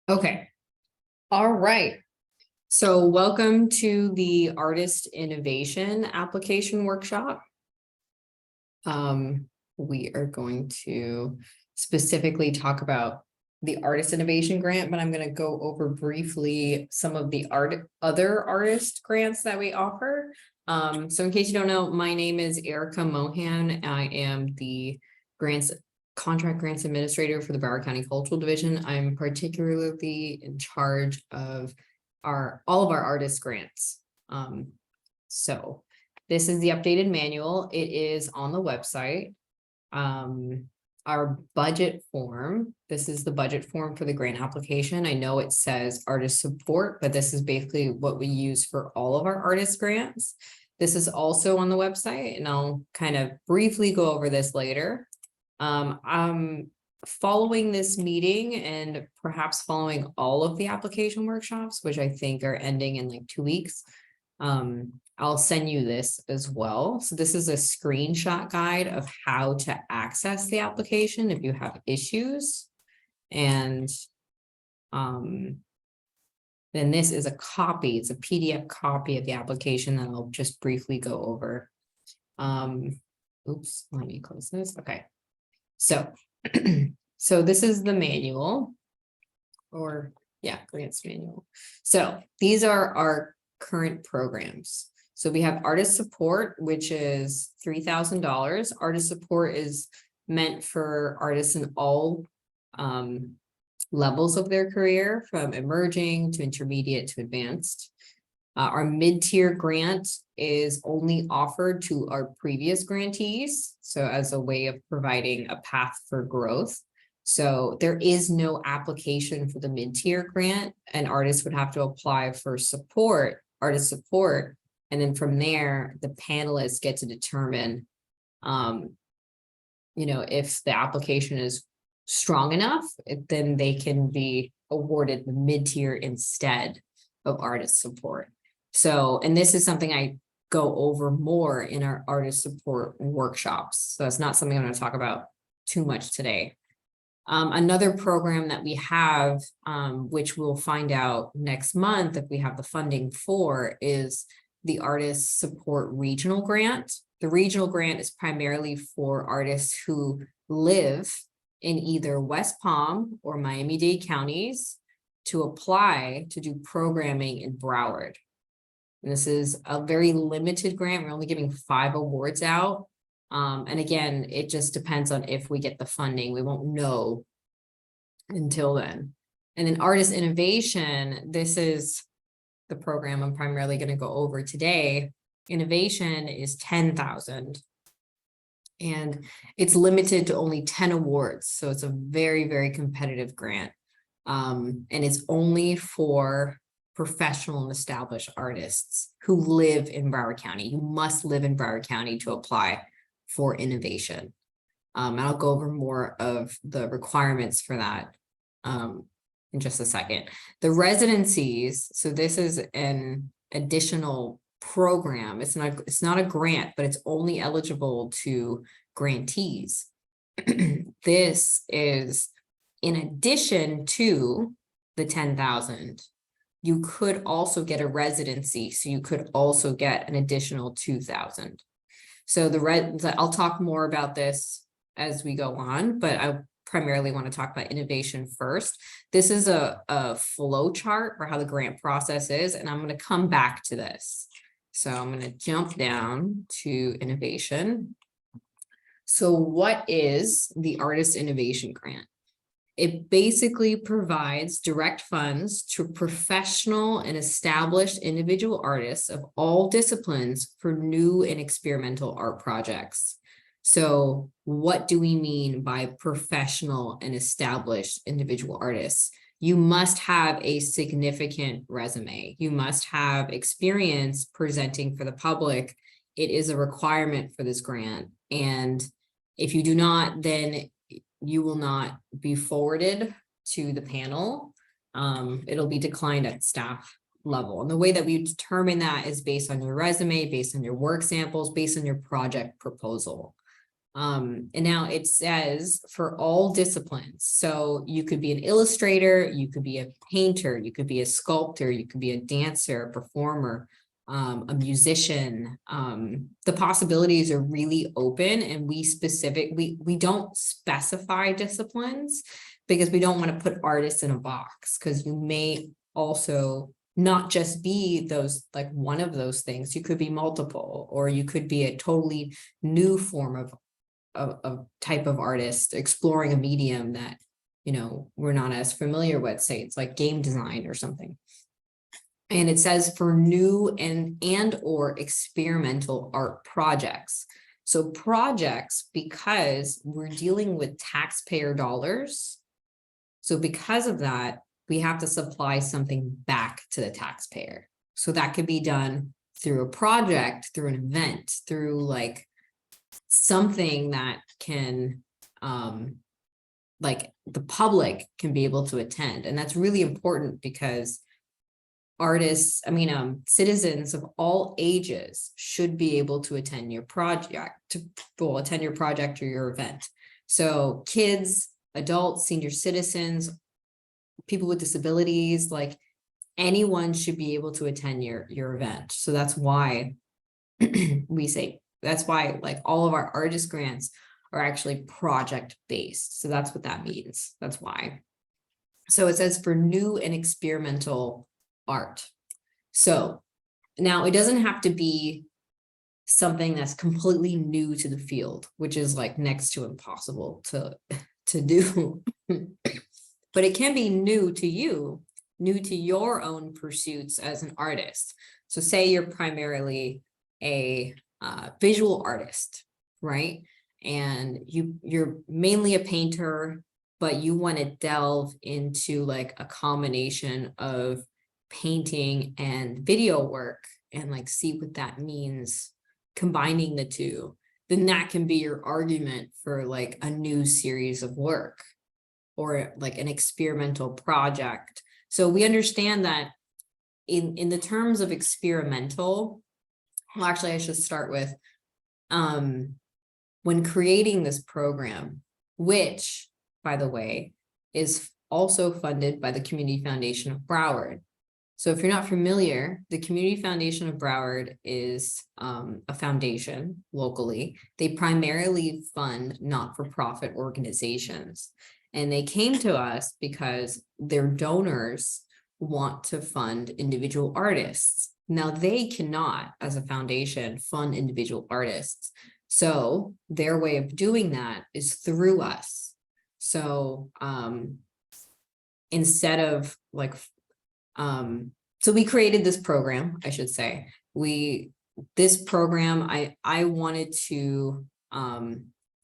Okay. All right. So welcome to the Artist Innovation Application Workshop. We are going to specifically talk about the Artist Innovation Grant, but I'm going to go over briefly some of the other artist grants that we offer. So in case you don't know, my name is Erica Mohan. I am the contract grants administrator for the Broward County Cultural Division. I'm particularly in charge of all of our artist grants. So this is the updated manual. It is on the website. Our budget form, this is the budget form for the grant application. I know it says artist support, but this is basically what we use for all of our artist grants. This is also on the website, and I'll kind of briefly go over this later. Following this meeting and perhaps following all of the application workshops, which I think are ending in like 2 weeks, I'll send you this as well. So this is a screenshot guide of how to access the application if you have issues. And then this is a copy, it's a PDF copy of the application that I'll just briefly go over. Oops, let me close this. Okay. So, so this is the manual, grants manual. So these are our current programs. So we have artist support, which is $3,000. Artist support is meant for artists in all levels of their career, from emerging to intermediate to advanced. Our mid-tier grant is only offered to our previous grantees, so as a way of providing a path for growth. So there is no application for the mid-tier grant, and artists would have to apply for support, artist support, and then from there, the panelists get to determine, if the application is strong enough, then they can be awarded the mid-tier instead of artist support. So, and this is something I go over more in our artist support workshops. So it's not something I'm going to talk about too much today. Another program that we have, which we'll find out next month if we have the funding for, is the Artist Support Regional Grant. The regional grant is primarily for artists who live in either West Palm or Miami-Dade counties to apply to do programming in Broward. And this is a very limited grant. We're only giving 5 awards out. And again, it just depends on if we get the funding. We won't know until then. And then Artist Innovation, this is the program I'm primarily going to go over today. Innovation is $10,000. And it's limited to only 10 awards. So it's a very, very competitive grant. And it's only for professional and established artists who live in Broward County. You must live in Broward County to apply for innovation. I'll go over more of the requirements for that in just a second. The residencies, so this is an additional program. It's not a grant, but it's only eligible to grantees. This is in addition to the 10,000. You could also get a residency, so you could also get an additional 2,000. So I'll talk more about this as we go on, but I primarily want to talk about innovation first. This is a flow chart for how the grant process is, and I'm going to come back to this. So I'm going to jump down to innovation. So what is the Artist Innovation Grant? It basically provides direct funds to professional and established individual artists of all disciplines for new and experimental art projects. So what do we mean by professional and established individual artists? You must have a significant resume. You must have experience presenting for the public. It is a requirement for this grant. And if you do not, then you will not be forwarded to the panel. It'll be declined at staff level. And the way that we determine that is based on your resume, based on your work samples, based on your project proposal. And now it says for all disciplines. So you could be an illustrator, you could be a painter, you could be a sculptor, you could be a dancer, a performer, a musician. The possibilities are really open, and we don't specify disciplines because we don't want to put artists in a box, because you may also not just be those, like one of those things. You could be multiple, or you could be a totally new form of type of artist exploring a medium that, you know, we're not as familiar with. Say it's like game design or something. And it says for new and or experimental art projects. So projects, because we're dealing with taxpayer dollars. So because of that, we have to supply something back to the taxpayer. So that could be done through a project, through an event, through like something that can, like the public can be able to attend. And that's really important because artists, citizens of all ages should be able to attend your project, attend your project or your event. So kids, adults, senior citizens, people with disabilities, like anyone should be able to attend your event. So that's why that's why like all of our artist grants are actually project based. So that's what that means. That's why. So it says for new and experimental art. So now it doesn't have to be something that's completely new to the field, which is like next to impossible to do. But it can be new to you, new to your own pursuits as an artist. So say you're primarily a visual artist, right? And you're mainly a painter, but you want to delve into like a combination of painting and video work and like see what that means, combining the two. Then that can be your argument for like a new series of work or like an experimental project. So we understand that in the terms of experimental, well, actually, I should start with when creating this program, which, by the way, is also funded by the Community Foundation of Broward. So if you're not familiar, the Community Foundation of Broward is a foundation locally. They primarily fund not-for-profit organizations. And they came to us because their donors want to fund individual artists. Now they cannot, as a foundation, fund individual artists. So their way of doing that is through us. So instead of like, so we created this program, I should say. This program, I wanted to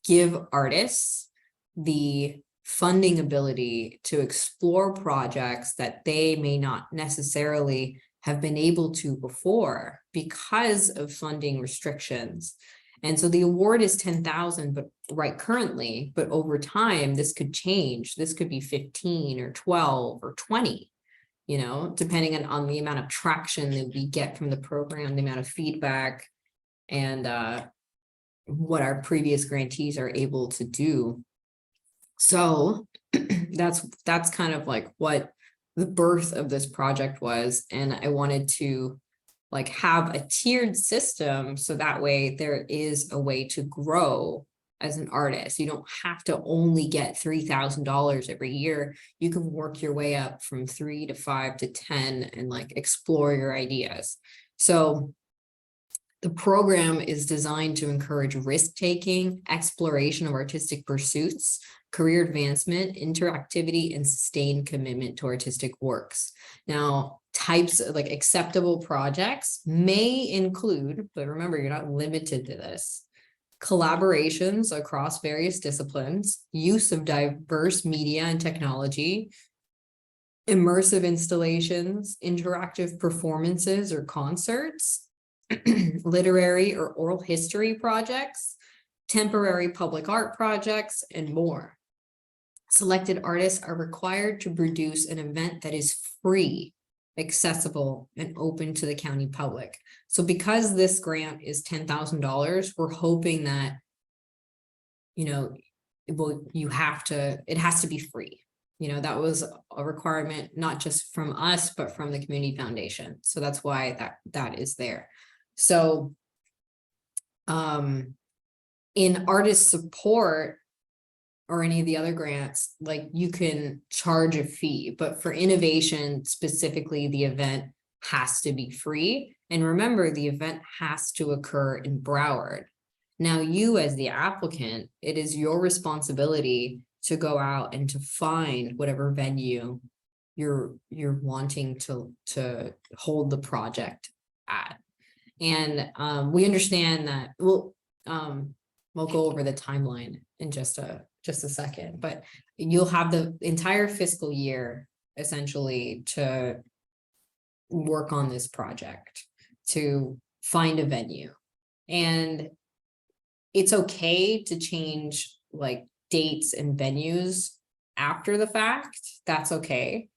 give artists the funding ability to explore projects that they may not necessarily have been able to before because of funding restrictions. And so the award is 10,000, but right currently, but over time, this could change. This could be 15 or 12 or 20, you know, depending on the amount of traction that we get from the program, the amount of feedback, and what our previous grantees are able to do. So that's kind of like what the birth of this project was. And I wanted to like have a tiered system so that way there is a way to grow as an artist. You don't have to only get $3,000 every year. You can work your way up from 3 to 5 to 10 and like explore your ideas. So the program is designed to encourage risk-taking, exploration of artistic pursuits, career advancement, interactivity, and sustained commitment to artistic works. Now, types of like acceptable projects may include, but remember, you're not limited to this, collaborations across various disciplines, use of diverse media and technology, immersive installations, interactive performances or concerts, literary or oral history projects, temporary public art projects, and more. Selected artists are required to produce an event that is free, accessible, and open to the county public. So because this grant is $10,000, we're hoping that well, it has to be free. That was a requirement, not just from us, but from the Community Foundation. So that's why that is there. So in artist support or any of the other grants, like you can charge a fee, but for innovation specifically, the event has to be free. And remember, the event has to occur in Broward. Now, you as the applicant, it is your responsibility to go out and to find whatever venue you're wanting to hold the project at. And we understand that we'll go over the timeline in just a second, but you'll have the entire fiscal year essentially to work on this project, to find a venue. And it's okay to change like dates and venues after the fact. That's okay.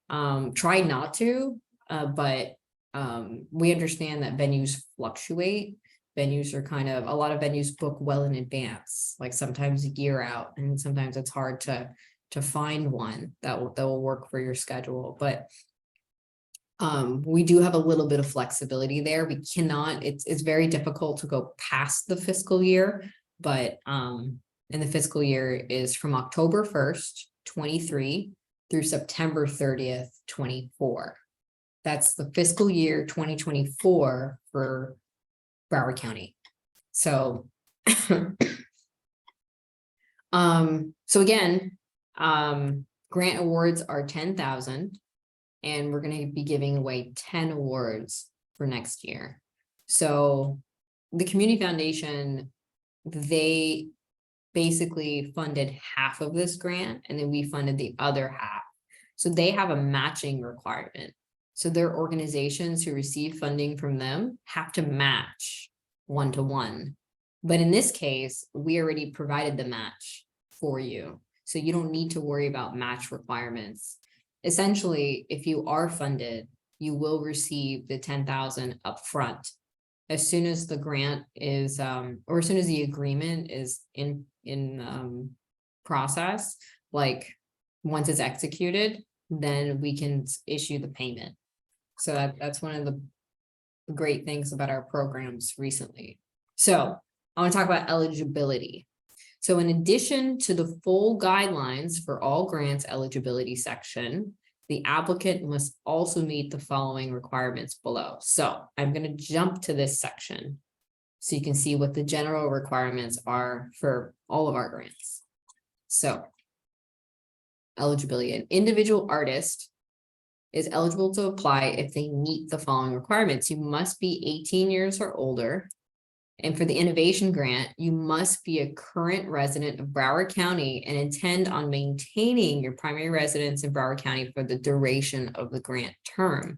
Try not to, but we understand that venues fluctuate. Venues are a lot of venues book well in advance, like sometimes a year out, and sometimes it's hard to find one that will work for your schedule. But we do have a little bit of flexibility there. We cannot, it's very difficult to go past the fiscal year, but and the fiscal year is from October 1st, 23 through September 30th, 24. That's the fiscal year 2024 for Broward County. So, so again, grant awards are 10,000, and we're going to be giving away 10 awards for next year. So the Community Foundation, they basically funded half of this grant, and then we funded the other half. So they have a matching requirement. So their organizations who receive funding from them have to match 1-to-1. But in this case, we already provided the match for you. So you don't need to worry about match requirements. Essentially, if you are funded, you will receive the 10,000 up front. As soon as the grant is, or as soon as the agreement is in process, like once it's executed, then we can issue the payment. So that's one of the great things about our programs recently. So I want to talk about eligibility. So in addition to the full guidelines for all grants eligibility section, the applicant must also meet the following requirements below. So I'm going to jump to this section so you can see what the general requirements are for all of our grants. So eligibility: an individual artist is eligible to apply if they meet the following requirements. You must be 18 years or older. And for the innovation grant, you must be a current resident of Broward County and intend on maintaining your primary residence in Broward County for the duration of the grant term.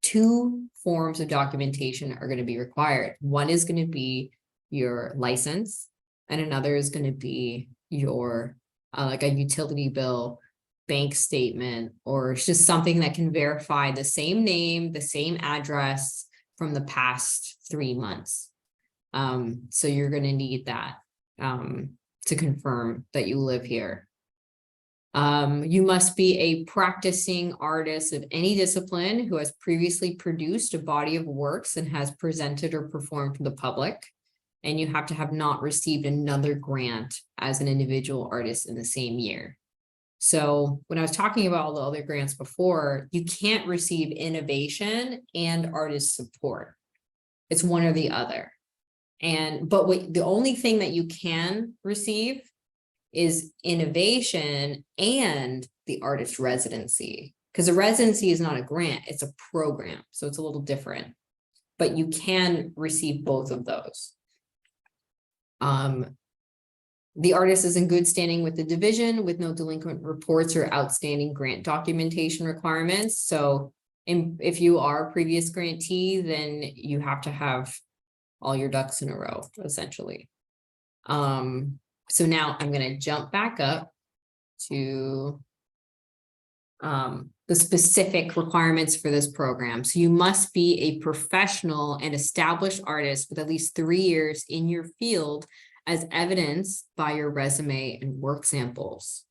2 forms of documentation are going to be required. One is going to be your license, and another is going to be your like a utility bill, bank statement, or it's just something that can verify the same name, the same address from the past 3 months. So you're going to need that to confirm that you live here. You must be a practicing artist of any discipline who has previously produced a body of works and has presented or performed for the public. And you have to have not received another grant as an individual artist in the same year. So when I was talking about all the other grants before, you can't receive innovation and artist support. It's one or the other. But the only thing that you can receive is innovation and the artist residency, because a residency is not a grant, it's a program. So it's a little different, but you can receive both of those. The artist is in good standing with the division with no delinquent reports or outstanding grant documentation requirements. So if you are a previous grantee, then you have to have all your ducks in a row, essentially. So now I'm going to jump back up to the specific requirements for this program. So you must be a professional and established artist with at least 3 years in your field as evidenced by your resume and work samples.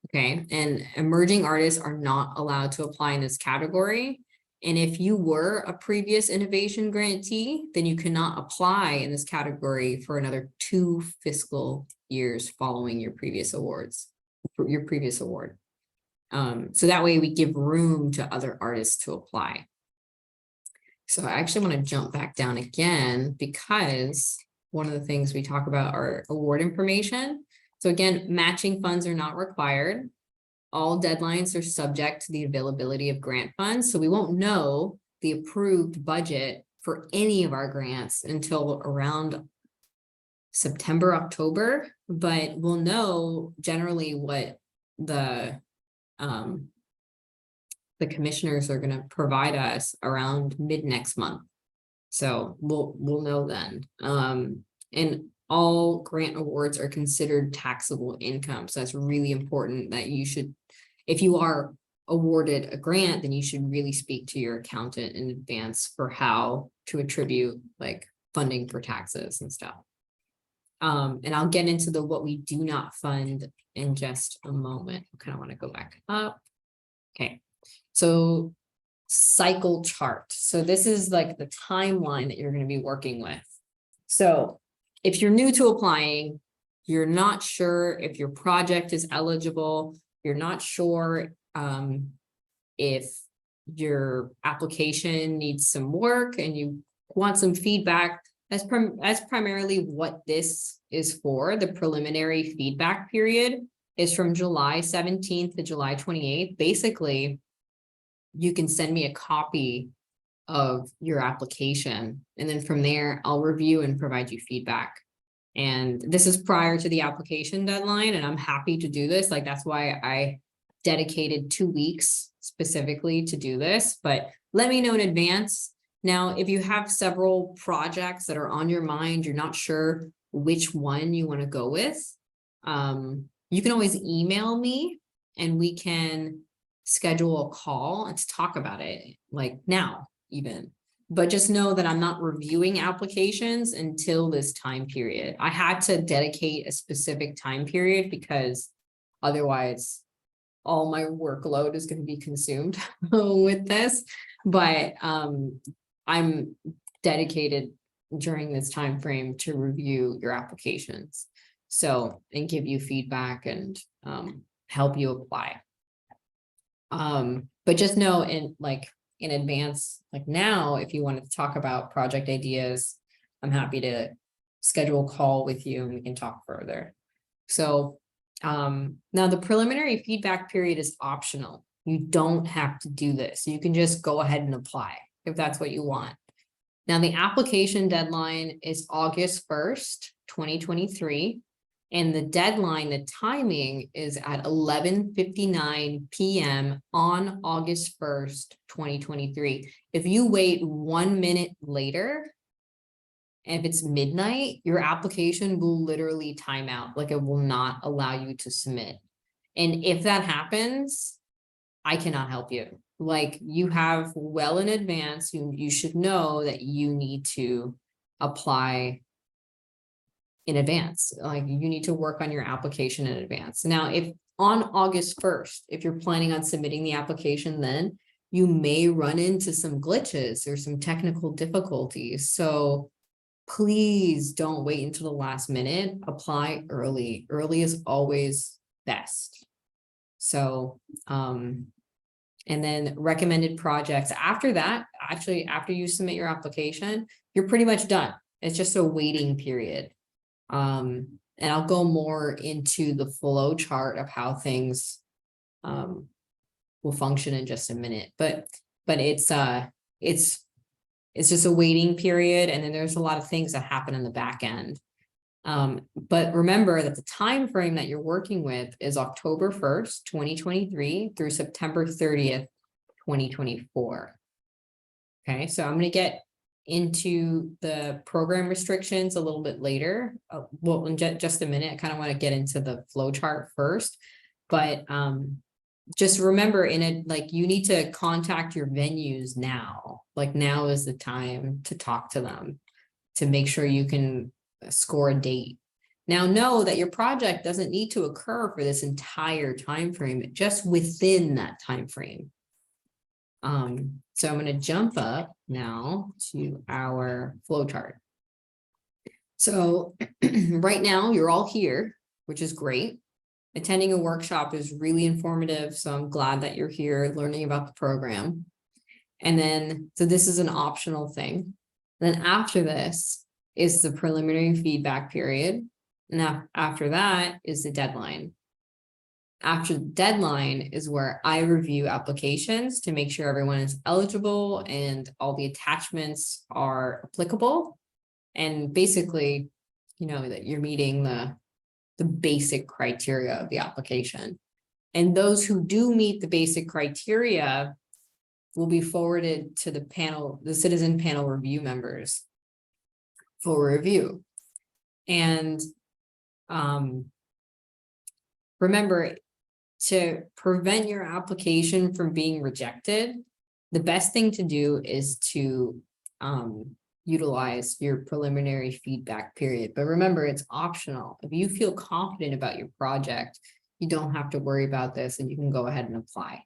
Okay, and emerging artists are not allowed to apply in this category. And if you were a previous innovation grantee, then you cannot apply in this category for another 2 fiscal years following your previous awards, your previous award. So that way we give room to other artists to apply. So I actually want to jump back down again, because one of the things we talk about are award information. So again, matching funds are not required. All deadlines are subject to the availability of grant funds. So we won't know the approved budget for any of our grants until around September, October, but we'll know generally what the commissioners are going to provide us around mid next month. So we'll know then. And all grant awards are considered taxable income. So that's really important that you should, if you are awarded a grant, then you should really speak to your accountant in advance for how to attribute like funding for taxes and stuff. And I'll get into the what we do not fund in just a moment. I kind of want to go back up. Okay, so cycle chart. So this is like the timeline that you're going to be working with. So if you're new to applying, you're not sure if your project is eligible, you're not sure if your application needs some work and you want some feedback, that's primarily what this is for. The preliminary feedback period is from July 17th to July 28th. Basically, you can send me a copy of your application, and then from there, I'll review and provide you feedback. And this is prior to the application deadline, and I'm happy to do this. Like, that's why I dedicated 2 weeks specifically to do this, but let me know in advance. Now, if you have several projects that are on your mind, you're not sure which one you want to go with, you can always email me and we can schedule a call and talk about it, like now even. But just know that I'm not reviewing applications until this time period. I had to dedicate a specific time period because otherwise all my workload is going to be consumed with this. But I'm dedicated during this time frame to review your applications. So, and give you feedback and help you apply. But just know in advance, like now, if you wanted to talk about project ideas, I'm happy to schedule a call with you and we can talk further. So now the preliminary feedback period is optional. You don't have to do this. You can just go ahead and apply if that's what you want. Now the application deadline is August 1st, 2023. And the deadline, the timing is at 11:59 p.m. on August 1st, 2023. If you wait 1 minute later, and if it's midnight, your application will literally time out. Like, it will not allow you to submit. And if that happens, I cannot help you. Like, you have well in advance, you should know that you need to apply in advance. Like, you need to work on your application in advance. Now, if on August 1st, if you're planning on submitting the application, then you may run into some glitches or some technical difficulties. So please don't wait until the last minute. Apply early. Early is always best. So, and then recommended projects. After that, actually, after you submit your application, you're pretty much done. It's just a waiting period. And I'll go more into the flow chart of how things will function in just a minute, but it's just a waiting period, and then there's a lot of things that happen in the back end. But remember that the time frame that you're working with is October 1st, 2023 through September 30th, 2024. Okay, so I'm going to get into the program restrictions a little bit later. Well, in just a minute, I kind of want to get into the flow chart first, but just remember, you need to contact your venues now. Like, now is the time to talk to them to make sure you can score a date. Now know that your project doesn't need to occur for this entire time frame, just within that time frame. So I'm going to jump up now to our flow chart. So right now you're all here, which is great. Attending a workshop is really informative, so I'm glad that you're here learning about the program. And then, so this is an optional thing. Then after this is the preliminary feedback period. And after that is the deadline. After the deadline is where I review applications to make sure everyone is eligible and all the attachments are applicable. And basically, you know, that you're meeting the basic criteria of the application. And those who do meet the basic criteria will be forwarded to the panel, the citizen panel review members for review. And remember, to prevent your application from being rejected, the best thing to do is to utilize your preliminary feedback period. But remember, it's optional. If you feel confident about your project, you don't have to worry about this and you can go ahead and apply.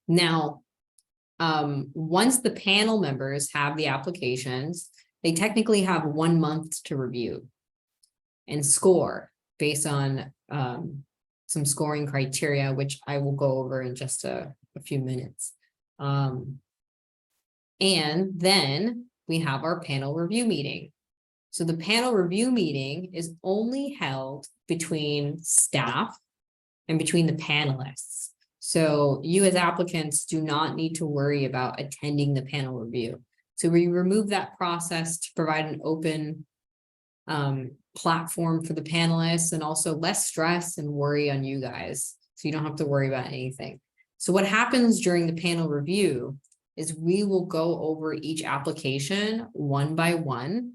Now, once the panel members have the applications, they technically have 1 month to review and score based on some scoring criteria, which I will go over in just a few minutes. And then we have our panel review meeting. So the panel review meeting is only held between staff and between the panelists. So you as applicants do not need to worry about attending the panel review. So we remove that process to provide an open platform for the panelists and also less stress and worry on you guys. So you don't have to worry about anything. So what happens during the panel review is we will go over each application one by one,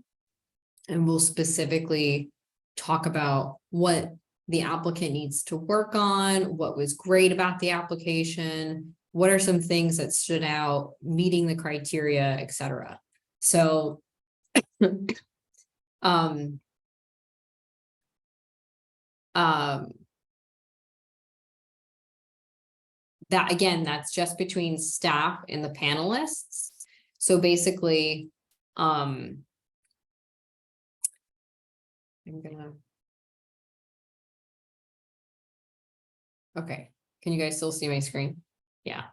and we'll specifically talk about what the applicant needs to work on, what was great about the application, what are some things that stood out, meeting the criteria, etc. So that again, that's just between staff and the panelists. So basically, I'm gonna, okay, can you guys still see my screen? Yeah.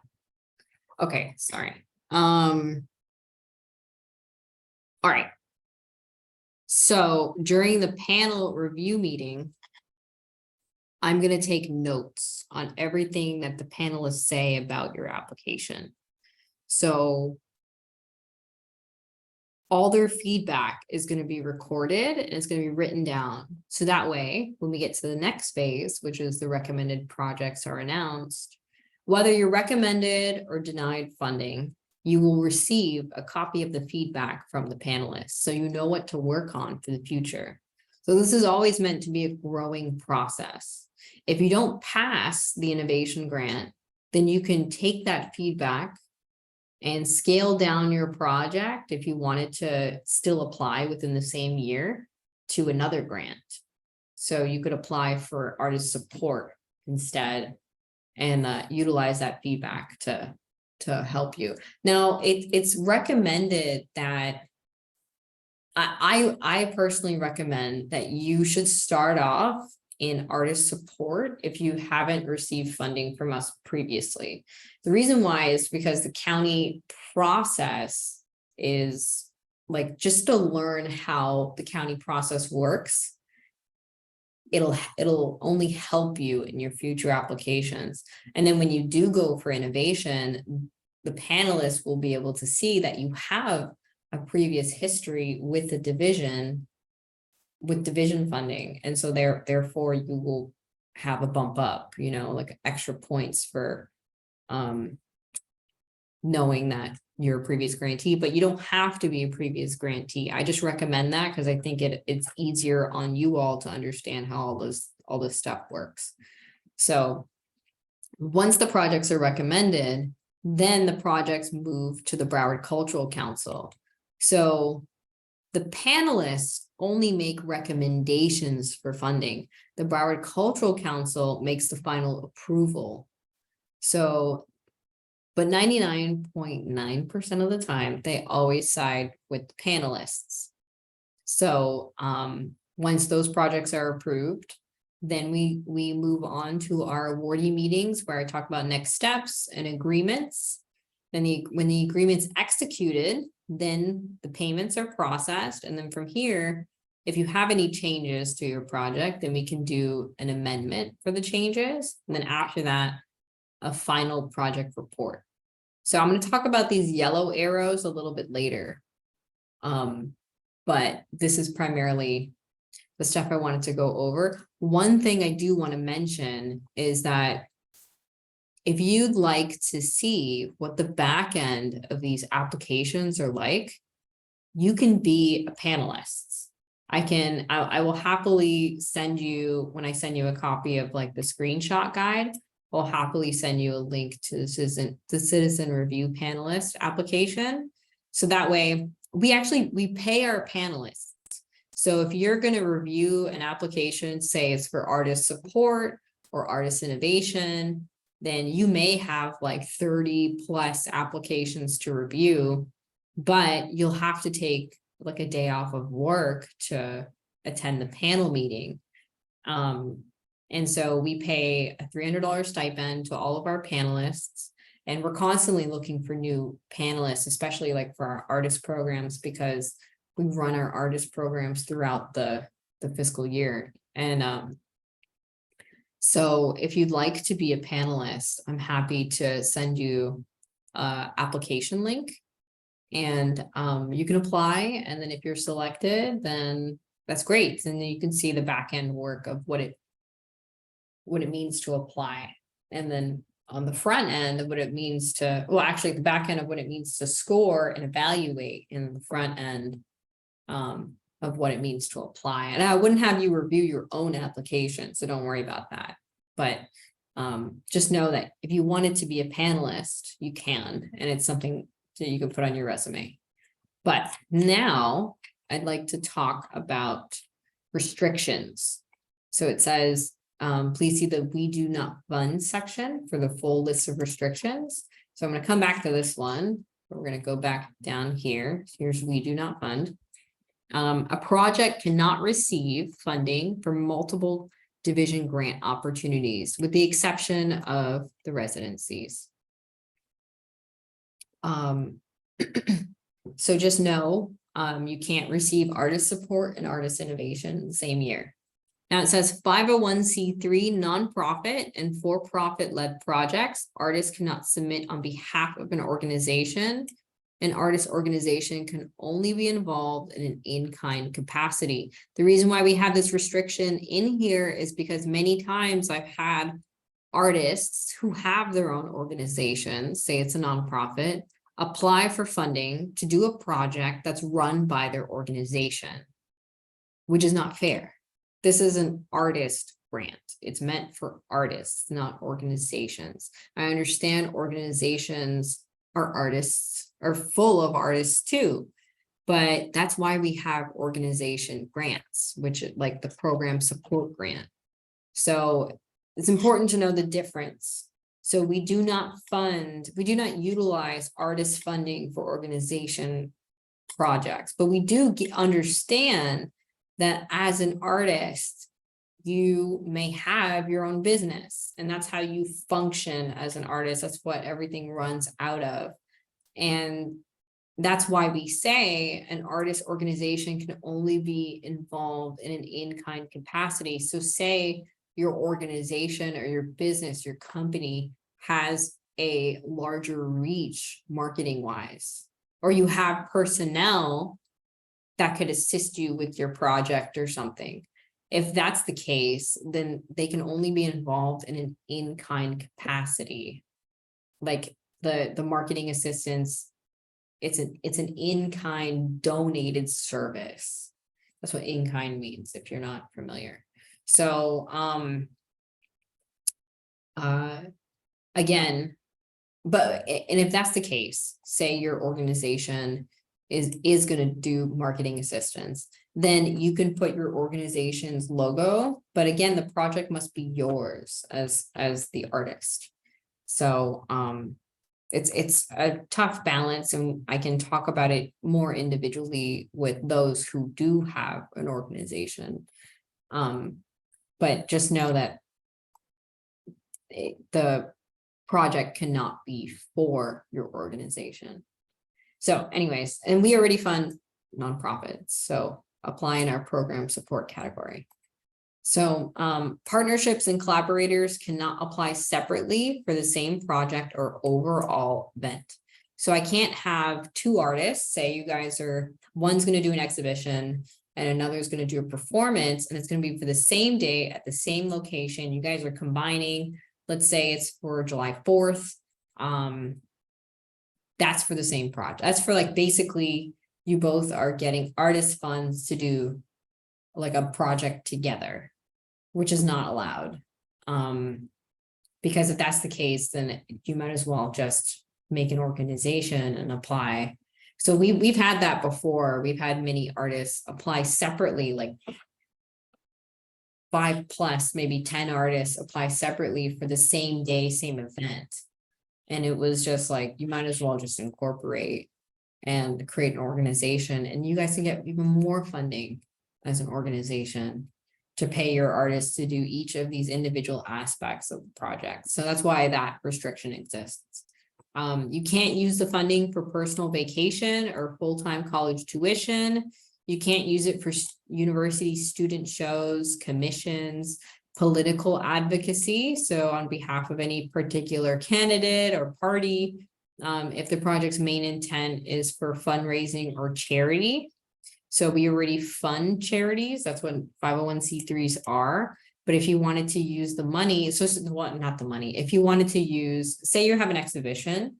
Okay, sorry. All right. So during the panel review meeting, I'm going to take notes on everything that the panelists say about your application. So all their feedback is going to be recorded and it's going to be written down. So that way, when we get to the next phase, which is the recommended projects are announced, whether you're recommended or denied funding, you will receive a copy of the feedback from the panelists. So you know what to work on for the future. So this is always meant to be a growing process. If you don't pass the innovation grant, then you can take that feedback and scale down your project if you wanted to still apply within the same year to another grant. So you could apply for artist support instead and utilize that feedback to help you. Now, it's recommended that I personally recommend that you should start off in artist support if you haven't received funding from us previously. The reason why is because the county process is like, just to learn how the county process works, it'll only help you in your future applications. And then when you do go for innovation, the panelists will be able to see that you have a previous history with the division, with division funding. And so therefore you will have a bump up, you know, like extra points for knowing that you're a previous grantee, but you don't have to be a previous grantee. I just recommend that because I think it's easier on you all to understand how all this stuff works. So once the projects are recommended, then the projects move to the Broward Cultural Council. So the panelists only make recommendations for funding. The Broward Cultural Council makes the final approval. So, but 99.9% of the time, they always side with the panelists. So, once those projects are approved, then we move on to our awardee meetings where I talk about next steps and agreements. Then when the agreement's executed, then the payments are processed. And then from here, if you have any changes to your project, then we can do an amendment for the changes. And then after that, a final project report. So I'm going to talk about these yellow arrows a little bit later. But this is primarily the stuff I wanted to go over. One thing I do want to mention is that if you'd like to see what the back end of these applications are like, you can be a panelist. I will happily send you, when I send you a copy of like the screenshot guide, I'll happily send you a link to the citizen review panelist application. So that way we pay our panelists. So if you're going to review an application, say it's for artist support or artist innovation, then you may have like 30 plus applications to review, but you'll have to take like a day off of work to attend the panel meeting. And so we pay a $300 stipend to all of our panelists, and we're constantly looking for new panelists, especially like for our artist programs, because we run our artist programs throughout the fiscal year. And so if you'd like to be a panelist, I'm happy to send you an application link, and you can apply. And then if you're selected, then that's great. And then you can see the back end work of what it means to apply. And then on the front end of what it means to, well, actually the back end of what it means to score and evaluate, in the front end of what it means to apply. And I wouldn't have you review your own application, so don't worry about that. But just know that if you wanted to be a panelist, you can, and it's something that you can put on your resume. But now I'd like to talk about restrictions. So it says, please see the "We do not fund" section for the full list of restrictions. So I'm going to come back to this one. We're going to go back down here. Here's "We do not fund." A project cannot receive funding for multiple division grant opportunities, with the exception of the residencies. So just know, you can't receive artist support and artist innovation in the same year. Now it says 501c3 nonprofit and for-profit led projects. Artists cannot submit on behalf of an organization. An artist organization can only be involved in an in-kind capacity. The reason why we have this restriction in here is because many times I've had artists who have their own organizations, say it's a nonprofit, apply for funding to do a project that's run by their organization, which is not fair. This is an artist grant. It's meant for artists, not organizations. I understand organizations are full of artists too, but that's why we have organization grants, which like the program support grant. So it's important to know the difference. So we do not utilize artist funding for organization projects, but we do understand that as an artist, you may have your own business, and that's how you function as an artist. That's what everything runs out of. And that's why we say an artist organization can only be involved in an in-kind capacity. So say your organization or your business, your company has a larger reach marketing wise, or you have personnel that could assist you with your project or something. If that's the case, then they can only be involved in an in-kind capacity. Like the marketing assistance, it's an in-kind donated service. That's what in-kind means if you're not familiar. So again, and if that's the case, say your organization is going to do marketing assistance, then you can put your organization's logo, but again, the project must be yours as the artist. So it's a tough balance, and I can talk about it more individually with those who do have an organization. But just know that the project cannot be for your organization. So anyways, and we already fund nonprofits, so apply in our program support category. So partnerships and collaborators cannot apply separately for the same project or overall event. So I can't have two artists, say you guys are, one's going to do an exhibition and another is going to do a performance, and it's going to be for the same day at the same location. You guys are combining, let's say it's for July 4th. That's for the same project. That's for like, basically you both are getting artist funds to do like a project together, which is not allowed. Because if that's the case, then you might as well just make an organization and apply. So we've had that before. We've had many artists apply separately, like 5+, maybe 10 artists apply separately for the same day, same event. And it was just like, you might as well just incorporate and create an organization, and you guys can get even more funding as an organization to pay your artists to do each of these individual aspects of the project. So that's why that restriction exists. You can't use the funding for personal vacation or full-time college tuition. You can't use it for university student shows, commissions, political advocacy. So on behalf of any particular candidate or party, if the project's main intent is for fundraising or charity. So we already fund charities. That's what 501c3s are. But if you wanted to use the money, so what, not the money, if you wanted to use, say you have an exhibition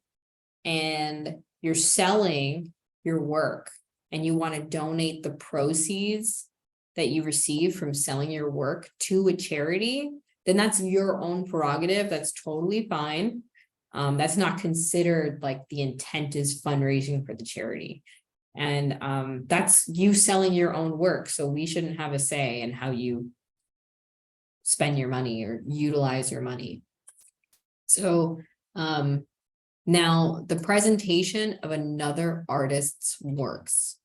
and you're selling your work and you want to donate the proceeds that you receive from selling your work to a charity, then that's your own prerogative. That's totally fine. That's not considered like the intent is fundraising for the charity. And that's you selling your own work. So we shouldn't have a say in how you spend your money or utilize your money. So now the presentation of another artist's works,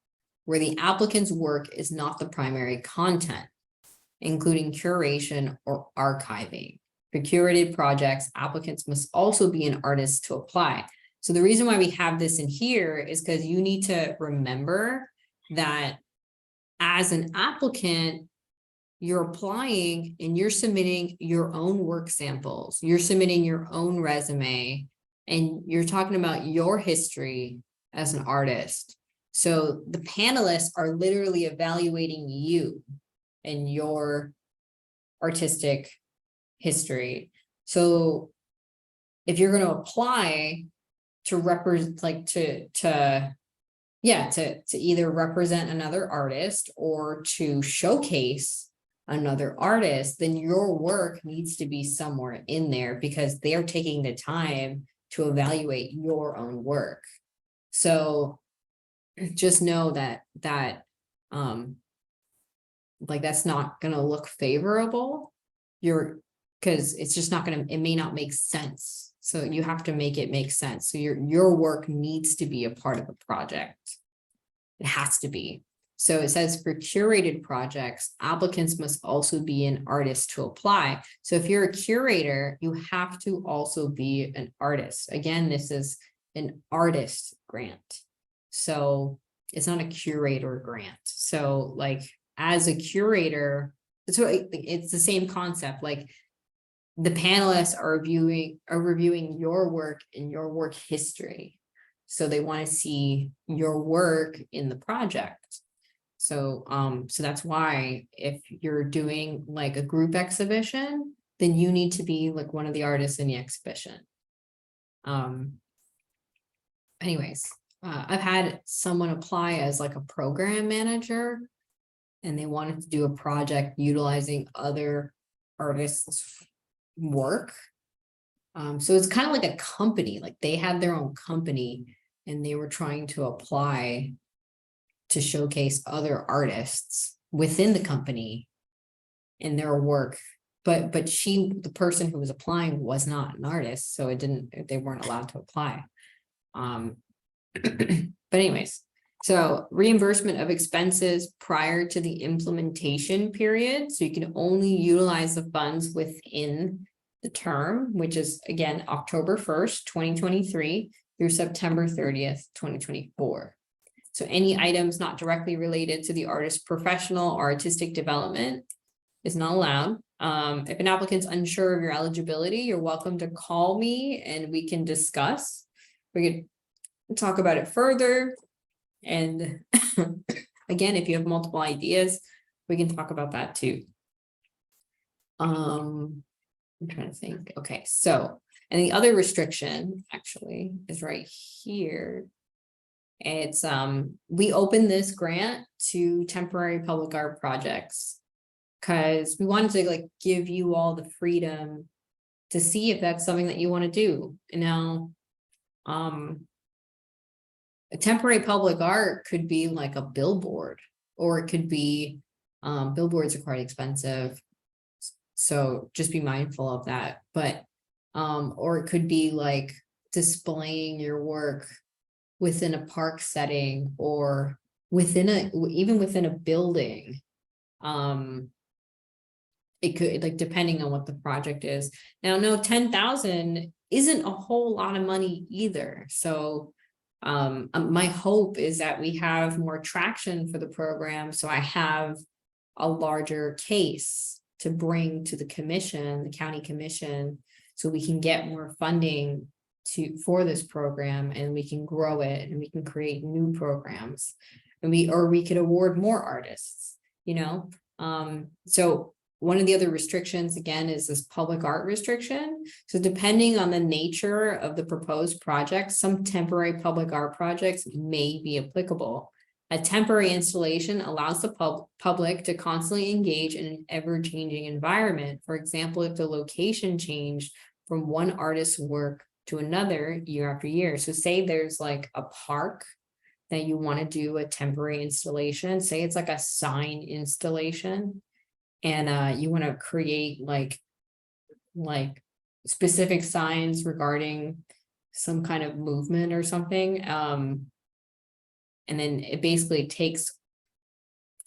where the applicant's work is not the primary content, including curation or archiving. For curated projects, applicants must also be an artist to apply. So the reason why we have this in here is because you need to remember that as an applicant, you're applying and you're submitting your own work samples. You're submitting your own resume, and you're talking about your history as an artist. So the panelists are literally evaluating you and your artistic history. So if you're going to apply to represent, like to either represent another artist or to showcase another artist, then your work needs to be somewhere in there because they're taking the time to evaluate your own work. So just know that like that's not going to look favorable. Because it's just not going to, it may not make sense. So you have to make it make sense. So your work needs to be a part of the project. It has to be. So it says for curated projects, applicants must also be an artist to apply. So if you're a curator, you have to also be an artist. Again, this is an artist grant. So it's not a curator grant. So like as a curator, it's the same concept. Like the panelists are reviewing your work and your work history. So they want to see your work in the project. So that's why if you're doing like a group exhibition, then you need to be like one of the artists in the exhibition. Anyways, I've had someone apply as like a program manager, and they wanted to do a project utilizing other artists' work. So it's kind of like a company, like they had their own company and they were trying to apply to showcase other artists within the company and their work. But the person who was applying was not an artist, so they weren't allowed to apply. But anyways, so reimbursement of expenses prior to the implementation period. So you can only utilize the funds within the term, which is again, October 1st, 2023 through September 30th, 2024. So any items not directly related to the artist's professional or artistic development is not allowed. If an applicant's unsure of your eligibility, you're welcome to call me and we can discuss. We could talk about it further. And again, if you have multiple ideas, we can talk about that too. I'm trying to think. Okay, so, and the other restriction actually is right here. It's we opened this grant to temporary public art projects because we wanted to like give you all the freedom to see if that's something that you want to do. And now a temporary public art could be like a billboard, or it could be billboards are quite expensive, so just be mindful of that. But or it could be like displaying your work within a park setting or even within a building. It could, like, depending on what the project is. Now, no, 10,000 isn't a whole lot of money either. So my hope is that we have more traction for the program, so I have a larger case to bring to the commission, the county commission, so we can get more funding for this program, and we can grow it, and we can create new programs, and we could award more artists, you know. So one of the other restrictions, again, is this public art restriction. So depending on the nature of the proposed project, some temporary public art projects may be applicable. A temporary installation allows the public to constantly engage in an ever-changing environment. For example, if the location changed from one artist's work to another year after year. So say there's like a park that you want to do a temporary installation, say it's like a sign installation, and you want to create like specific signs regarding some kind of movement or something. And then it basically takes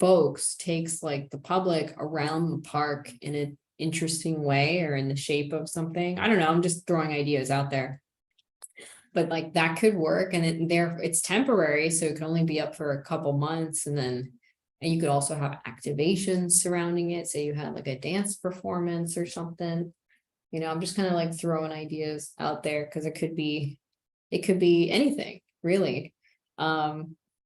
like the public around the park in an interesting way or in the shape of something. I don't know, I'm just throwing ideas out there. But like that could work, and it's temporary, so it can only be up for a couple months, and you could also have activations surrounding it. Say you had like a dance performance or something. You know, I'm just kind of like throwing ideas out there because it could be anything really.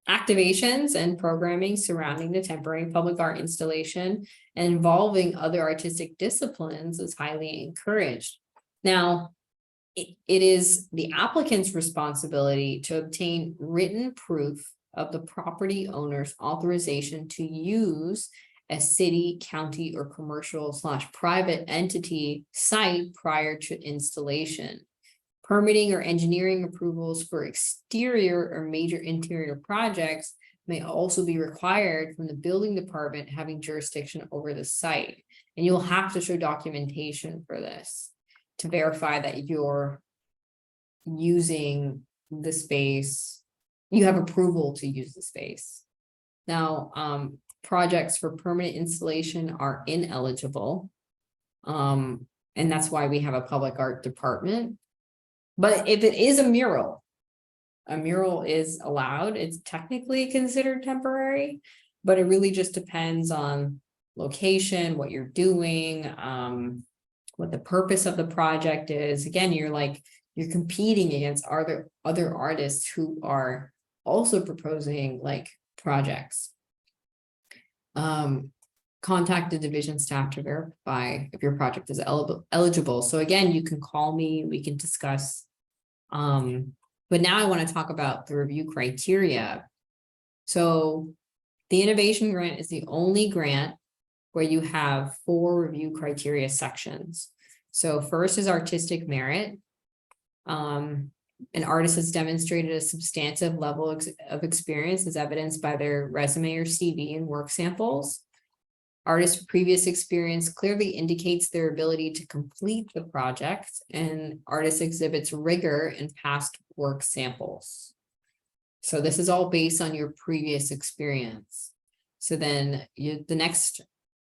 Activations and programming surrounding the temporary public art installation and involving other artistic disciplines is highly encouraged. Now, it is the applicant's responsibility to obtain written proof of the property owner's authorization to use a city, county, or commercial/private entity site prior to installation. Permitting or engineering approvals for exterior or major interior projects may also be required from the building department having jurisdiction over the site. And you'll have to show documentation for this to verify that you're using the space, you have approval to use the space. Now, projects for permanent installation are ineligible. And that's why we have a public art department. But if it is a mural is allowed. It's technically considered temporary, but it really just depends on location, what you're doing, what the purpose of the project is. Again, you're competing against other artists who are also proposing like projects. Contact the division staff to verify if your project is eligible. So again, you can call me, we can discuss. But now I want to talk about the review criteria. So the innovation grant is the only grant where you have 4 review criteria sections. So first is artistic merit. An artist has demonstrated a substantive level of experience as evidenced by their resume or CV and work samples. Artist's previous experience clearly indicates their ability to complete the project, and artist exhibits rigor in past work samples. So this is all based on your previous experience. So then the next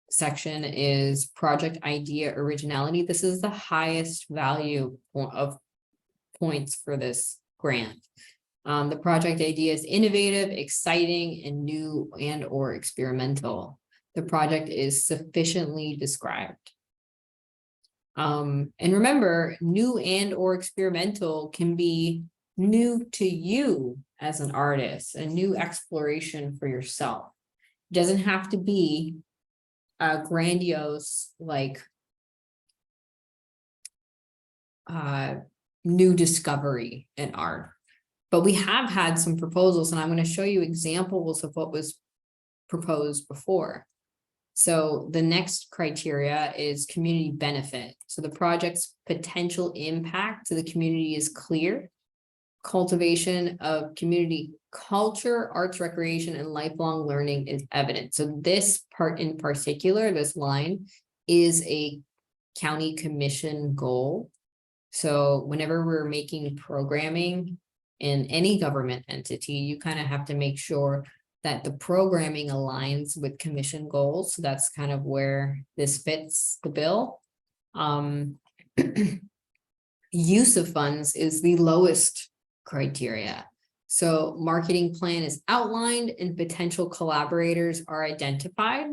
section is project idea originality. This is the highest value of points for this grant. The project idea is innovative, exciting, and new and or experimental. The project is sufficiently described. And remember, new and or experimental can be new to you as an artist, a new exploration for yourself. It doesn't have to be a grandiose, like new discovery in art. But we have had some proposals, and I'm going to show you examples of what was proposed before. So the next criteria is community benefit. So the project's potential impact to the community is clear. Cultivation of community culture, arts, recreation, and lifelong learning is evident. So this part in particular, this line, is a county commission goal. So whenever we're making programming in any government entity, you kind of have to make sure that the programming aligns with commission goals. So that's kind of where this fits the bill. Use of funds is the lowest criteria. So marketing plan is outlined and potential collaborators are identified.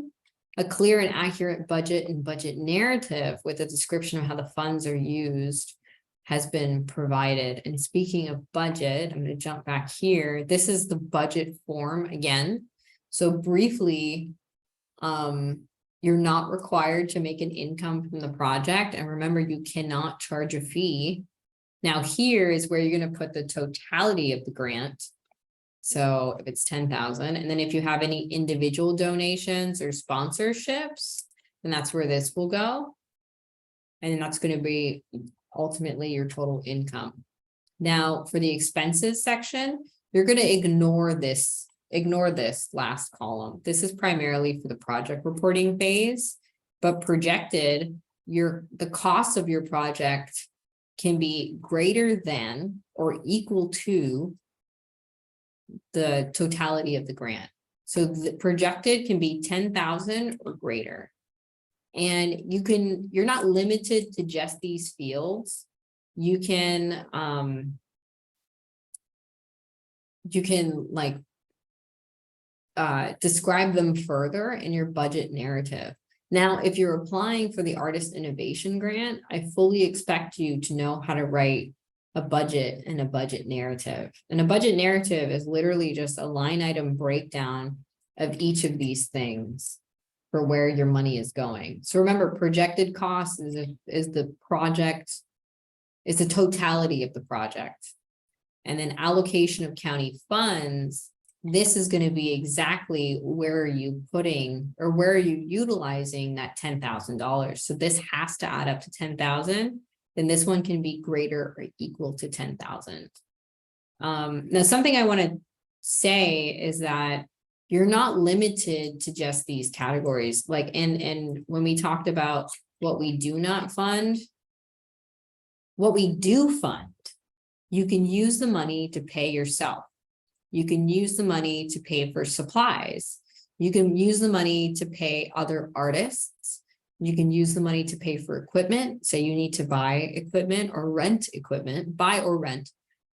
A clear and accurate budget and budget narrative with a description of how the funds are used has been provided. And speaking of budget, I'm going to jump back here. This is the budget form again. So briefly, you're not required to make an income from the project. And remember, you cannot charge a fee. Now here is where you're going to put the totality of the grant. So if it's 10,000, and then if you have any individual donations or sponsorships, then that's where this will go. And that's going to be ultimately your total income. Now for the expenses section, you're going to ignore this last column. This is primarily for the project reporting phase, but projected, the cost of your project can be greater than or equal to the totality of the grant. So the projected can be 10,000 or greater. And you're not limited to just these fields. You can like describe them further in your budget narrative. Now, if you're applying for the Artist Innovation Grant, I fully expect you to know how to write a budget and a budget narrative. And a budget narrative is literally just a line item breakdown of each of these things for where your money is going. So remember, projected cost is the totality of the project. And then allocation of county funds, this is going to be exactly where are you putting or where are you utilizing that $10,000. So this has to add up to 10,000. Then this one can be greater or equal to 10,000. Now, something I want to say is that you're not limited to just these categories. Like, and when we talked about what we do not fund, what we do fund, you can use the money to pay yourself. You can use the money to pay for supplies. You can use the money to pay other artists. You can use the money to pay for equipment. Say you need to buy equipment or rent equipment, buy or rent.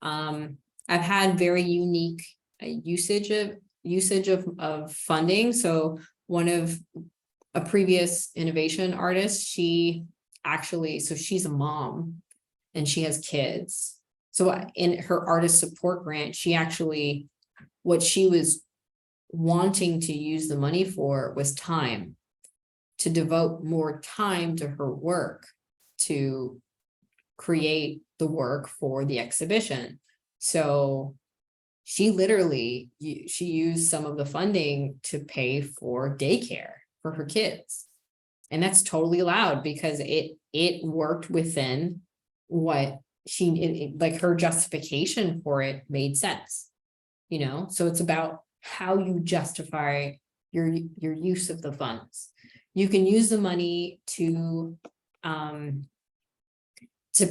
I've had very unique usage of funding. So one of a previous innovation artist, she's a mom and she has kids. So in her artist support grant, what she was wanting to use the money for was time, to devote more time to her work, to create the work for the exhibition. So she used some of the funding to pay for daycare for her kids. And that's totally allowed because it worked within what like her justification for it made sense, you know? So it's about how you justify your use of the funds. You can use the money to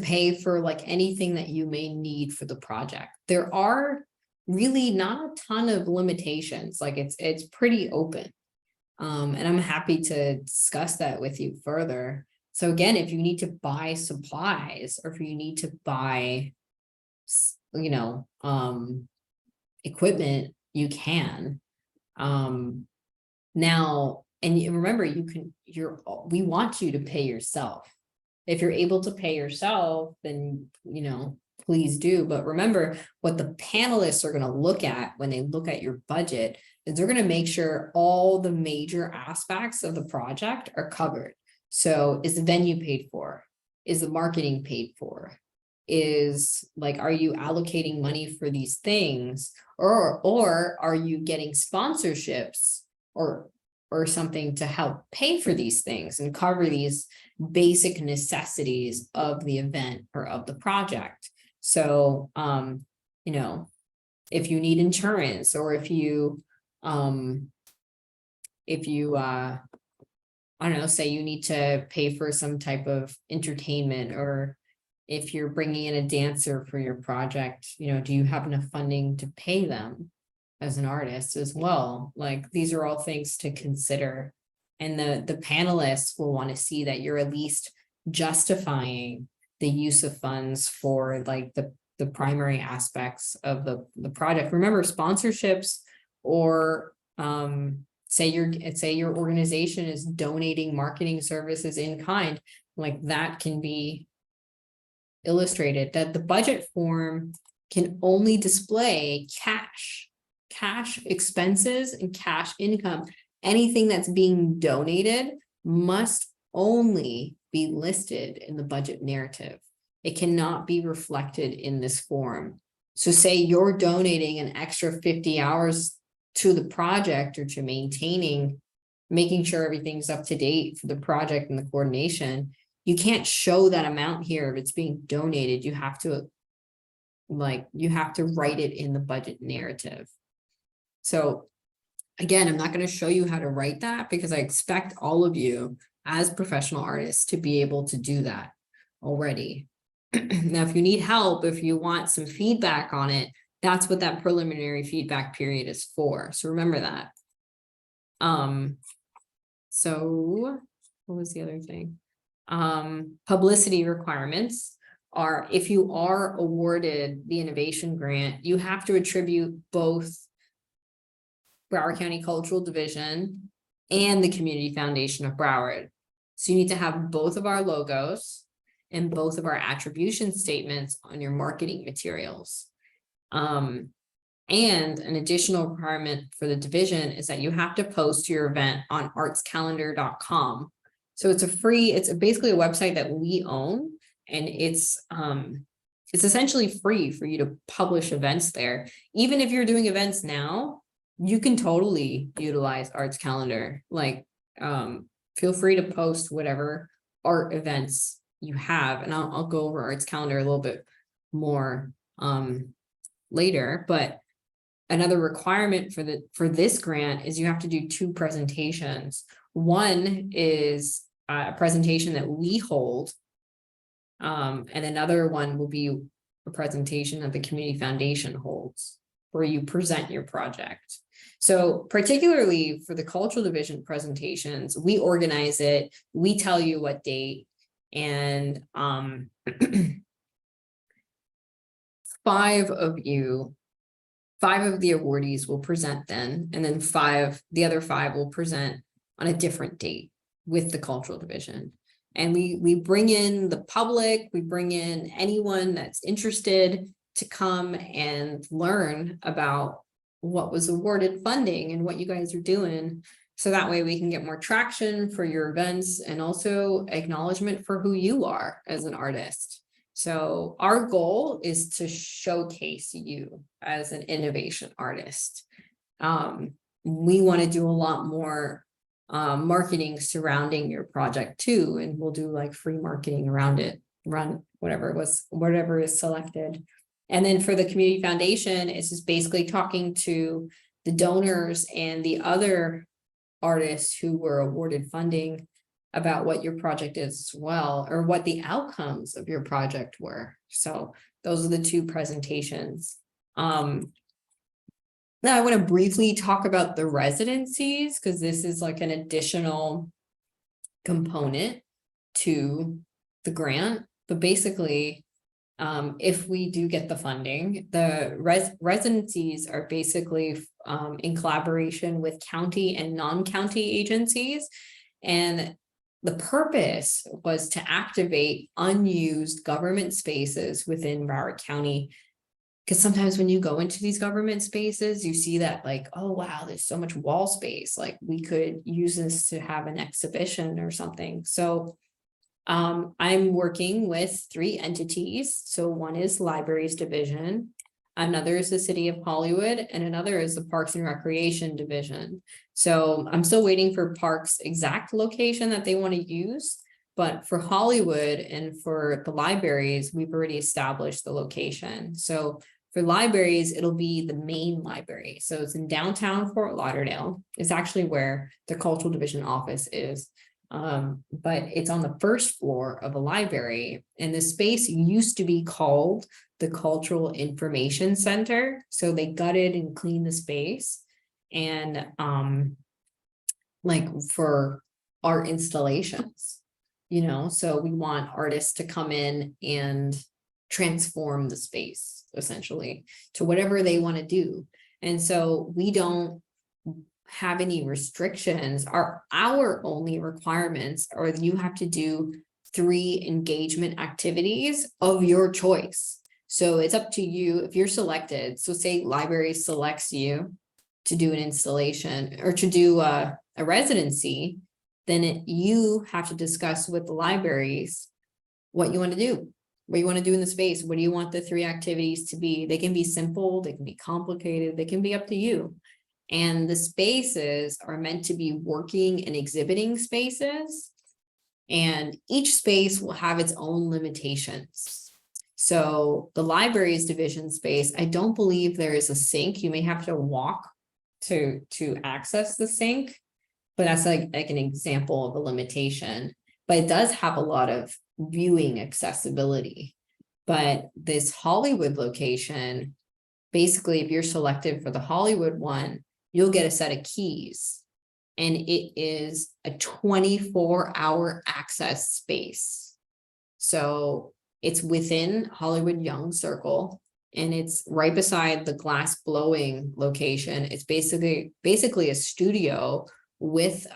pay for like anything that you may need for the project. There are really not a ton of limitations, like it's pretty open. And I'm happy to discuss that with you further. So again, if you need to buy supplies, or if you need to buy, you know, equipment, you can. Now, and remember, we want you to pay yourself. If you're able to pay yourself, then, you know, please do. But remember, what the panelists are going to look at when they look at your budget is they're going to make sure all the major aspects of the project are covered. So is the venue paid for? Is the marketing paid for? Is like, are you allocating money for these things? Or are you getting sponsorships or something to help pay for these things and cover these basic necessities of the event or of the project? So, you know, if you need insurance, or if you, I don't know, say you need to pay for some type of entertainment, or if you're bringing in a dancer for your project, you know, do you have enough funding to pay them as an artist as well? Like, these are all things to consider. And the panelists will want to see that you're at least justifying the use of funds for like the primary aspects of the project. Remember, sponsorships, or say your organization is donating marketing services in kind, like that can be illustrated, that the budget form can only display cash expenses and cash income. Anything that's being donated must only be listed in the budget narrative. It cannot be reflected in this form. So say you're donating an extra 50 hours to the project, or to making sure everything's up to date for the project and the coordination. You can't show that amount here if it's being donated. You have to write it in the budget narrative. So again, I'm not going to show you how to write that, because I expect all of you as professional artists to be able to do that already. Now, if you need help, if you want some feedback on it, that's what that preliminary feedback period is for. So remember that. So what was the other thing? Publicity requirements are, if you are awarded the innovation grant, you have to attribute both Broward County Cultural Division and the Community Foundation of Broward. So you need to have both of our logos and both of our attribution statements on your marketing materials. And an additional requirement for the division is that you have to post your event on artscalendar.com. So it's basically a website that we own, and it's essentially free for you to publish events there. Even if you're doing events now, you can totally utilize Arts Calendar. Like, feel free to post whatever art events you have, and I'll go over Arts Calendar a little bit more later. But another requirement for this grant is you have to do 2 presentations. One is a presentation that we hold, and another one will be a presentation that the Community Foundation holds, where you present your project. So particularly for the Cultural Division presentations, we organize it, we tell you what date, and 5 of the awardees will present then, and then the other 5 will present on a different date with the Cultural Division. And we bring in the public, we bring in anyone that's interested to come and learn about what was awarded funding and what you guys are doing. So that way we can get more traction for your events, and also acknowledgement for who you are as an artist. So our goal is to showcase you as an innovation artist. We want to do a lot more marketing surrounding your project too, and we'll do like free marketing around it run whatever is selected. And then for the Community Foundation, it's just basically talking to the donors and the other artists who were awarded funding about what your project is as well, or what the outcomes of your project were. So those are the two presentations. Now I want to briefly talk about the residencies, because this is like an additional component to the grant. But basically, if we do get the funding, the residencies are basically in collaboration with county and non-county agencies. And the purpose was to activate unused government spaces within Broward County. Because sometimes when you go into these government spaces, you see that like, oh, wow, there's so much wall space. Like we could use this to have an exhibition or something. So I'm working with 3 entities. So one is Libraries Division, another is the City of Hollywood, and another is the Parks and Recreation Division. So I'm still waiting for Parks' exact location that they want to use. But for Hollywood and for the libraries, we've already established the location. So for libraries, it'll be the main library. So it's in downtown Fort Lauderdale. It's actually where the Cultural Division office is. But it's on the first floor of a library, and the space used to be called the Cultural Information Center. So they gutted and cleaned the space, and like for art installations, so we want artists to come in and transform the space essentially to whatever they want to do. And so we don't have any restrictions. Our only requirements are you have to do 3 engagement activities of your choice. So it's up to you if you're selected. So say library selects you to do an installation or to do a residency, then you have to discuss with the libraries what you want to do, what you want to do in the space. What do you want the 3 activities to be? They can be simple, they can be complicated, they can be up to you. And the spaces are meant to be working and exhibiting spaces. And each space will have its own limitations. So the Libraries Division space, I don't believe there is a sink. You may have to walk to access the sink, but that's like an example of a limitation. But it does have a lot of viewing accessibility. But this Hollywood location, basically, if you're selected for the Hollywood one, you'll get a set of keys, and it is a 24-hour access space. So it's within Hollywood Young Circle, and it's right beside the glass blowing location. It's basically a studio with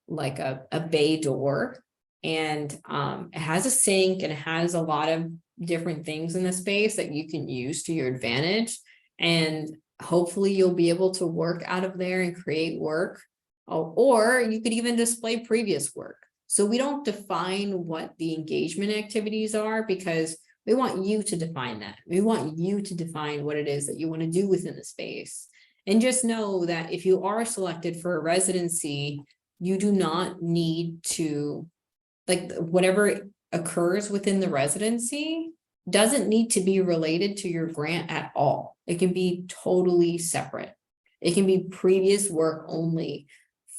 like a bay door, and it has a sink, and it has a lot of different things in the space that you can use to your advantage. And hopefully you'll be able to work out of there and create work, or you could even display previous work. So we don't define what the engagement activities are, because we want you to define that. We want you to define what it is that you want to do within the space. And just know that if you are selected for a residency, you do not need to, like, whatever occurs within the residency doesn't need to be related to your grant at all. It can be totally separate. It can be previous work only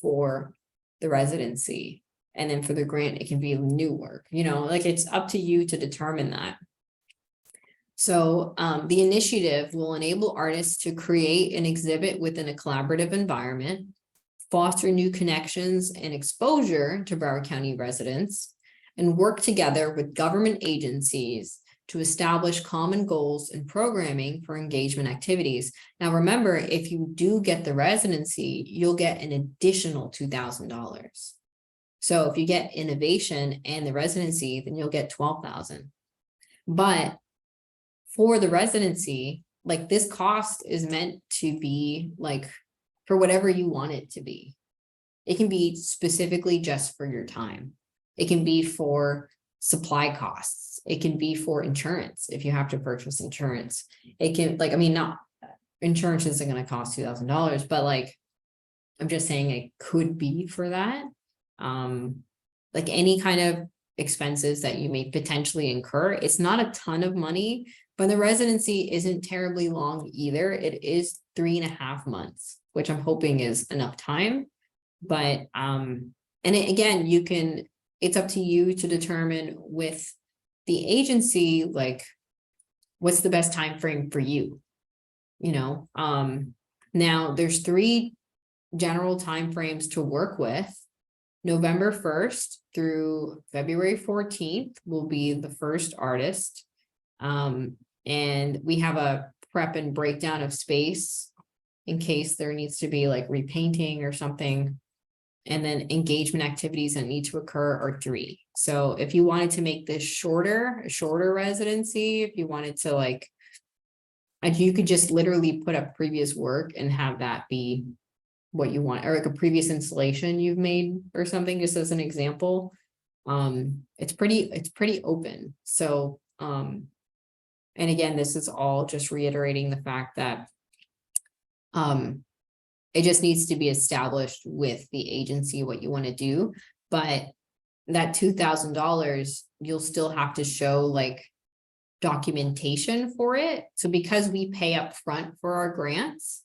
for the residency. And then for the grant, it can be new work, like it's up to you to determine that. So the initiative will enable artists to create and exhibit within a collaborative environment, foster new connections and exposure to Broward County residents, and work together with government agencies to establish common goals and programming for engagement activities. Now, remember, if you do get the residency, you'll get an additional $2,000. So if you get innovation and the residency, then you'll get $12,000. But for the residency, like, this cost is meant to be like for whatever you want it to be. It can be specifically just for your time. It can be for supply costs. It can be for insurance if you have to purchase insurance. It can, like, I mean, not insurance isn't going to cost $2,000, but like, I'm just saying it could be for that. Like any kind of expenses that you may potentially incur. It's not a ton of money, but the residency isn't terribly long either. It is 3.5 months, which I'm hoping is enough time. But again, it's up to you to determine with the agency, like, what's the best time frame for you? Now there's 3 general timeframes to work with. November 1st through February 14th will be the first artist. And we have a prep and breakdown of space in case there needs to be like repainting or something. And then engagement activities that need to occur are 3. So if you wanted to make this a shorter residency, if you wanted to like, you could just literally put up previous work and have that be what you want, or like a previous installation you've made or something, just as an example. It's pretty open. So, and again, this is all just reiterating the fact that, it just needs to be established with the agency what you want to do, but that $2,000, you'll still have to show like documentation for it. So because we pay up front for our grants,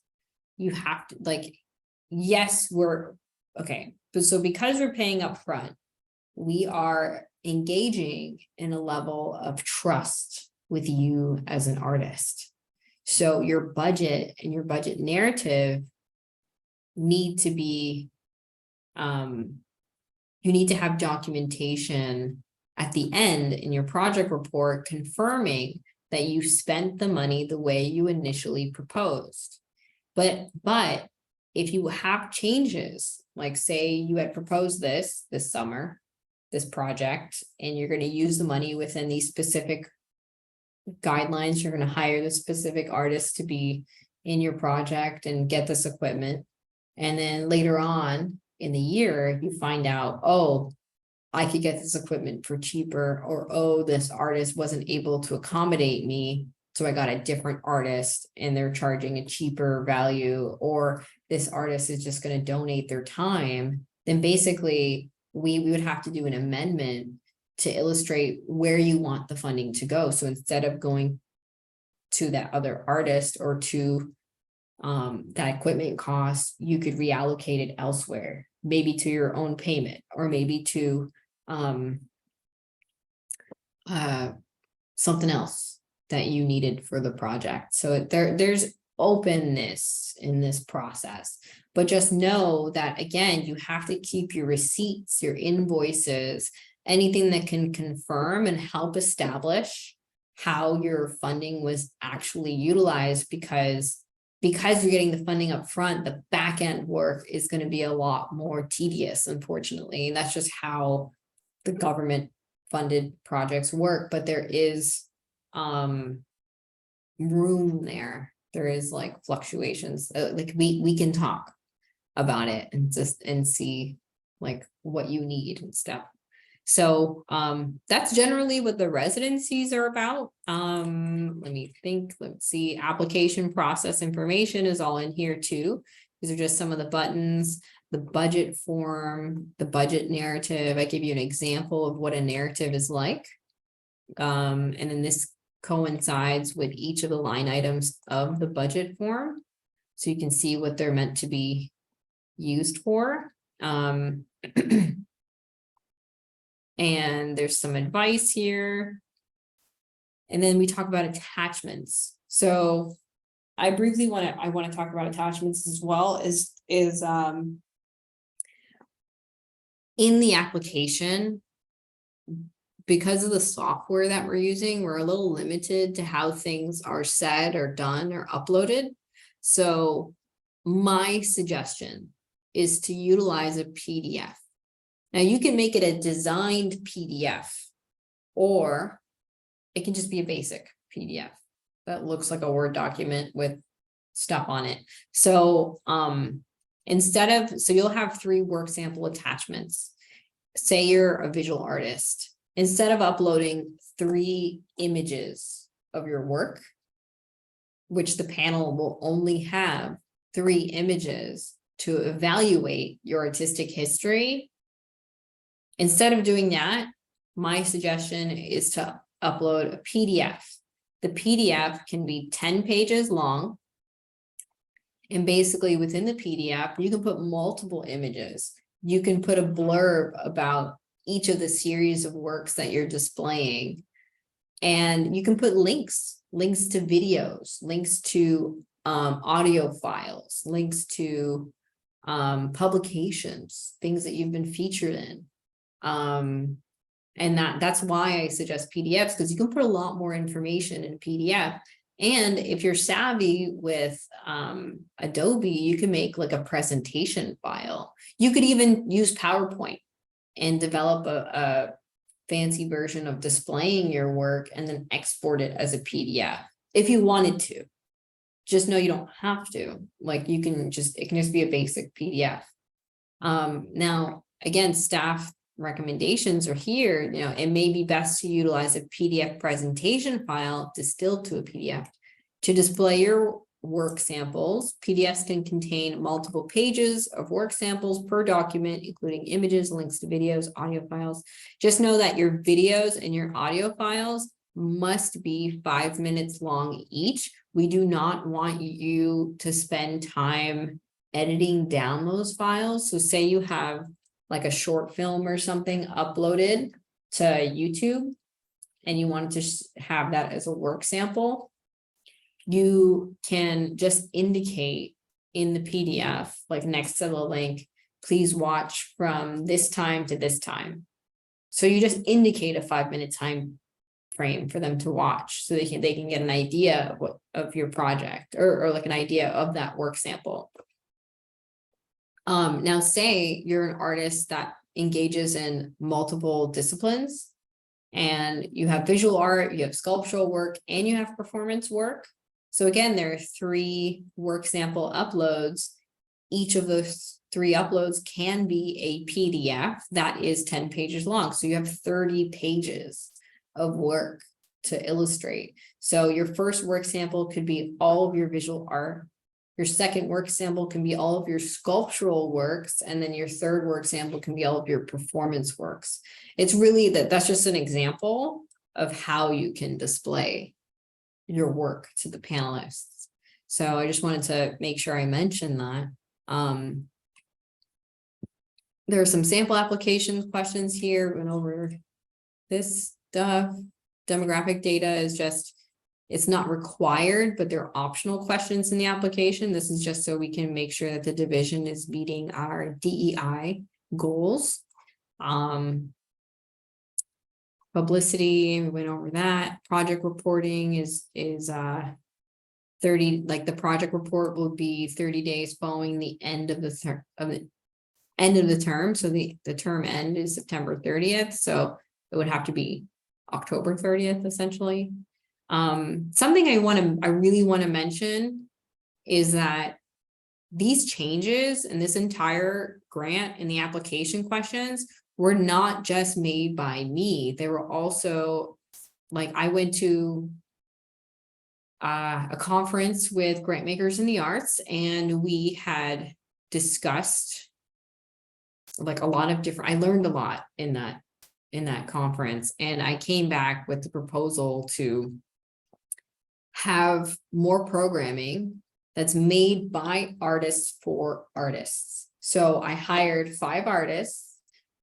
you have to like, yes, so because we're paying up front, we are engaging in a level of trust with you as an artist. So your budget and your budget narrative need to be, you need to have documentation at the end in your project report confirming that you spent the money the way you initially proposed. But if you have changes, like say you had proposed this summer, this project, and you're going to use the money within these specific guidelines, you're going to hire the specific artist to be in your project and get this equipment. And then later on in the year, you find out, oh, I could get this equipment for cheaper, or, oh, this artist wasn't able to accommodate me, so I got a different artist and they're charging a cheaper value, or this artist is just going to donate their time, then basically we would have to do an amendment to illustrate where you want the funding to go. So instead of going to that other artist or to that equipment cost, you could reallocate it elsewhere, maybe to your own payment, or maybe to something else that you needed for the project. So there's openness in this process, but just know that, again, you have to keep your receipts, your invoices, anything that can confirm and help establish how your funding was actually utilized, because you're getting the funding up front, the back end work is going to be a lot more tedious, unfortunately. And that's just how the government funded projects work. But there is room there. There is like fluctuations. Like we can talk about it and see like what you need and stuff. So that's generally what the residencies are about. Let me think. Let's see. Application process information is all in here too. These are just some of the buttons, the budget form, the budget narrative. I give you an example of what a narrative is like. And then this coincides with each of the line items of the budget form, so you can see what they're meant to be used for. And there's some advice here. And then we talk about attachments. So I briefly want to talk about attachments as well. Is in the application, because of the software that we're using, we're a little limited to how things are said or done or uploaded. So my suggestion is to utilize a PDF. Now you can make it a designed PDF, or it can just be a basic PDF that looks like a Word document with stuff on it. So so you'll have 3 work sample attachments. Say you're a visual artist. Instead of uploading 3 images of your work, which the panel will only have 3 images to evaluate your artistic history, instead of doing that, my suggestion is to upload a PDF. The PDF can be 10 pages long. And basically within the PDF, you can put multiple images. You can put a blurb about each of the series of works that you're displaying. And you can put links to videos, links to audio files, links to publications, things that you've been featured in. And that's why I suggest PDFs, because you can put a lot more information in a PDF. And if you're savvy with Adobe, you can make like a presentation file. You could even use PowerPoint and develop a fancy version of displaying your work and then export it as a PDF if you wanted to. Just know you don't have to. Like you can just, it can just be a basic PDF. Now, again, staff recommendations are here. You know, it may be best to utilize a PDF presentation file distilled to a PDF to display your work samples. PDFs can contain multiple pages of work samples per document, including images, links to videos, audio files. Just know that your videos and your audio files must be 5 minutes long each. We do not want you to spend time editing down those files. So say you have like a short film or something uploaded to YouTube and you wanted to have that as a work sample, you can just indicate in the PDF, like next to the link, please watch from this time to this time. So you just indicate a 5-minute time frame for them to watch so they can get an idea of your project or like an idea of that work sample. Now say you're an artist that engages in multiple disciplines and you have visual art, you have sculptural work, and you have performance work. So again, there are 3 work sample uploads. Each of those 3 uploads can be a PDF that is 10 pages long. So you have 30 pages of work to illustrate. So your first work sample could be all of your visual art. Your second work sample can be all of your sculptural works. And then your third work sample can be all of your performance works. It's really that's just an example of how you can display your work to the panelists. So I just wanted to make sure I mentioned that. There are some sample application questions here. Went over this stuff. Demographic data is just, it's not required, but there are optional questions in the application. This is just so we can make sure that the division is meeting our DEI goals. Publicity, we went over that. Project reporting is 30, like the project report will be 30 days following the end of the term. So the term end is September 30th. So it would have to be October 30th, essentially. Something I really want to mention is that these changes in this entire grant and the application questions were not just made by me. They were also, like, I went to a conference with grant makers in the arts, and we had discussed like a lot of different, I learned a lot in that conference, and I came back with the proposal to have more programming that's made by artists for artists. So I hired 5 artists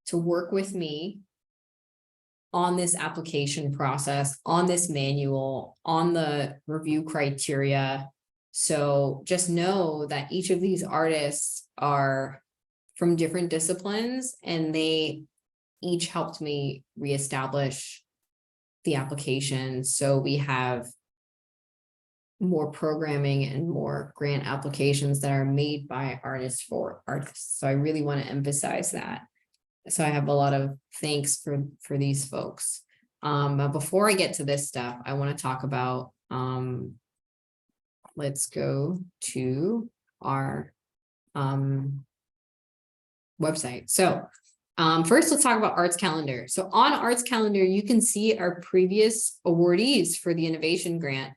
to work with me on this application process, on this manual, on the review criteria. So just know that each of these artists are from different disciplines, and they each helped me reestablish the application. So we have more programming and more grant applications that are made by artists for artists. So I really want to emphasize that. So I have a lot of thanks for these folks. But before I get to this stuff, I want to talk about, let's go to our website. So first, let's talk about Arts Calendar. So on Arts Calendar, you can see our previous awardees for the Innovation Grant.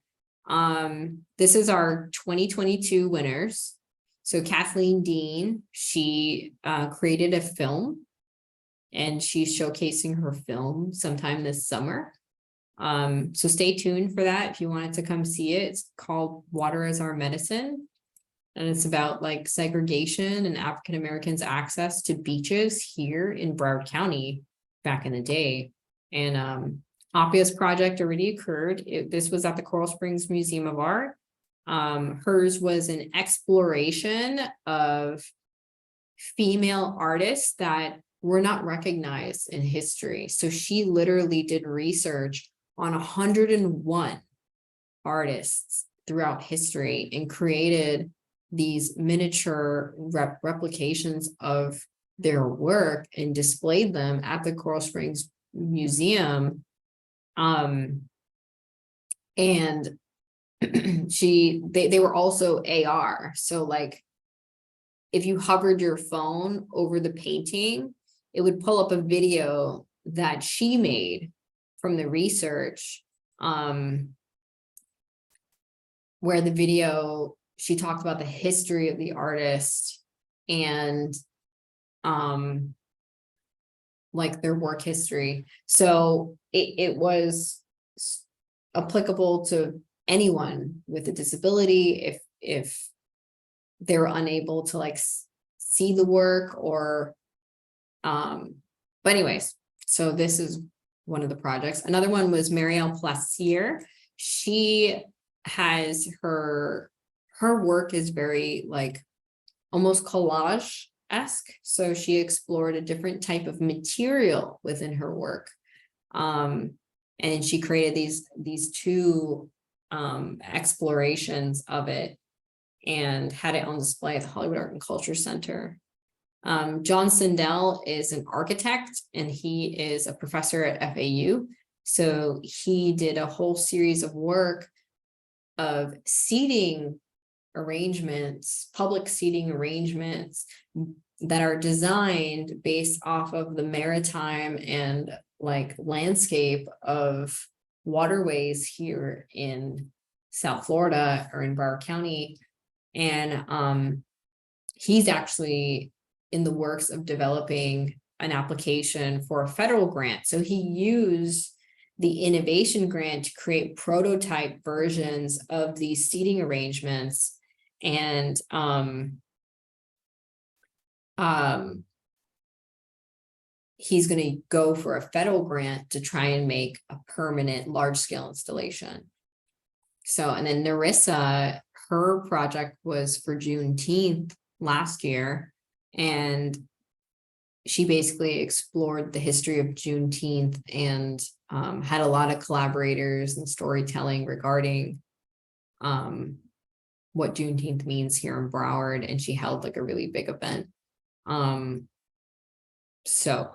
This is our 2022 winners. So Kathleen Dean, she created a film, and she's showcasing her film sometime this summer. So stay tuned for that if you wanted to come see it. It's called Water as Our Medicine. And it's about like segregation and African Americans' access to beaches here in Broward County back in the day. And Appia's project already occurred. This was at the Coral Springs Museum of Art. Hers was an exploration of female artists that were not recognized in history. So she literally did research on 101 artists throughout history and created these miniature replications of their work and displayed them at the Coral Springs Museum. And they were also AR. So like, if you hovered your phone over the painting, it would pull up a video that she made from the research, where the video, she talked about the history of the artist and like their work history. So it was applicable to anyone with a disability if they're unable to like see the work or but anyways, so this is one of the projects. Another one was Marielle Placier. She has her work is very like almost collage-esque. So she explored a different type of material within her work. And she created these two explorations of it and had it on display at the Hollywood Art and Culture Center. John Sindel is an architect and he is a professor at FAU. So he did a whole series of work of seating arrangements, public seating arrangements that are designed based off of the maritime and like landscape of waterways here in South Florida or in Broward County. And he's actually in the works of developing an application for a federal grant. So he used the innovation grant to create prototype versions of these seating arrangements. And he's going to go for a federal grant to try and make a permanent large-scale installation. So, and then Narissa, her project was for Juneteenth last year, and she basically explored the history of Juneteenth and had a lot of collaborators and storytelling regarding what Juneteenth means here in Broward, and she held like a really big event. So,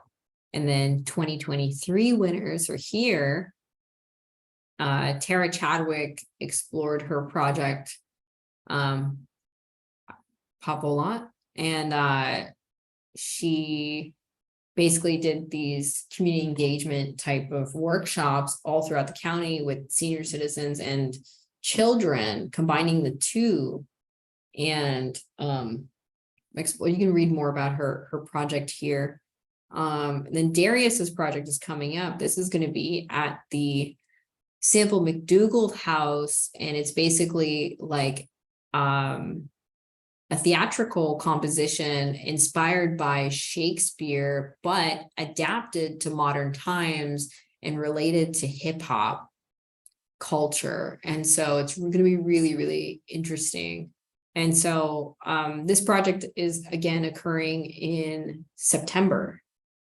and then 2023 winners are here. Tara Chadwick explored her project, Pop-O-Lot, and she basically did these community engagement type of workshops all throughout the county with senior citizens and children, combining the two. And you can read more about her project here. And then Darius's project is coming up. This is going to be at the Sample McDougald House, and it's basically like a theatrical composition inspired by Shakespeare, but adapted to modern times and related to hip hop culture. And so it's going to be really, really interesting. And so this project is again occurring in September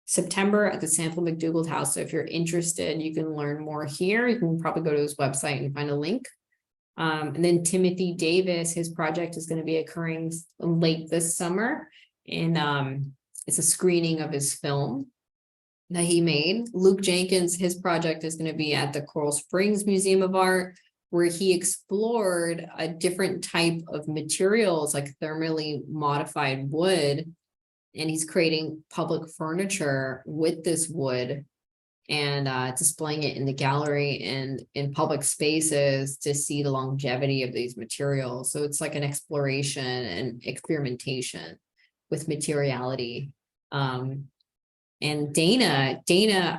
at the Sample McDougald House. So if you're interested, you can learn more here. You can probably go to his website and find a link. And then Timothy Davis, his project is going to be occurring late this summer. And it's a screening of his film that he made. Luke Jenkins, his project is going to be at the Coral Springs Museum of Art, where he explored a different type of materials like thermally modified wood. And he's creating public furniture with this wood and displaying it in the gallery and in public spaces to see the longevity of these materials. So it's like an exploration and experimentation with materiality. And Dana,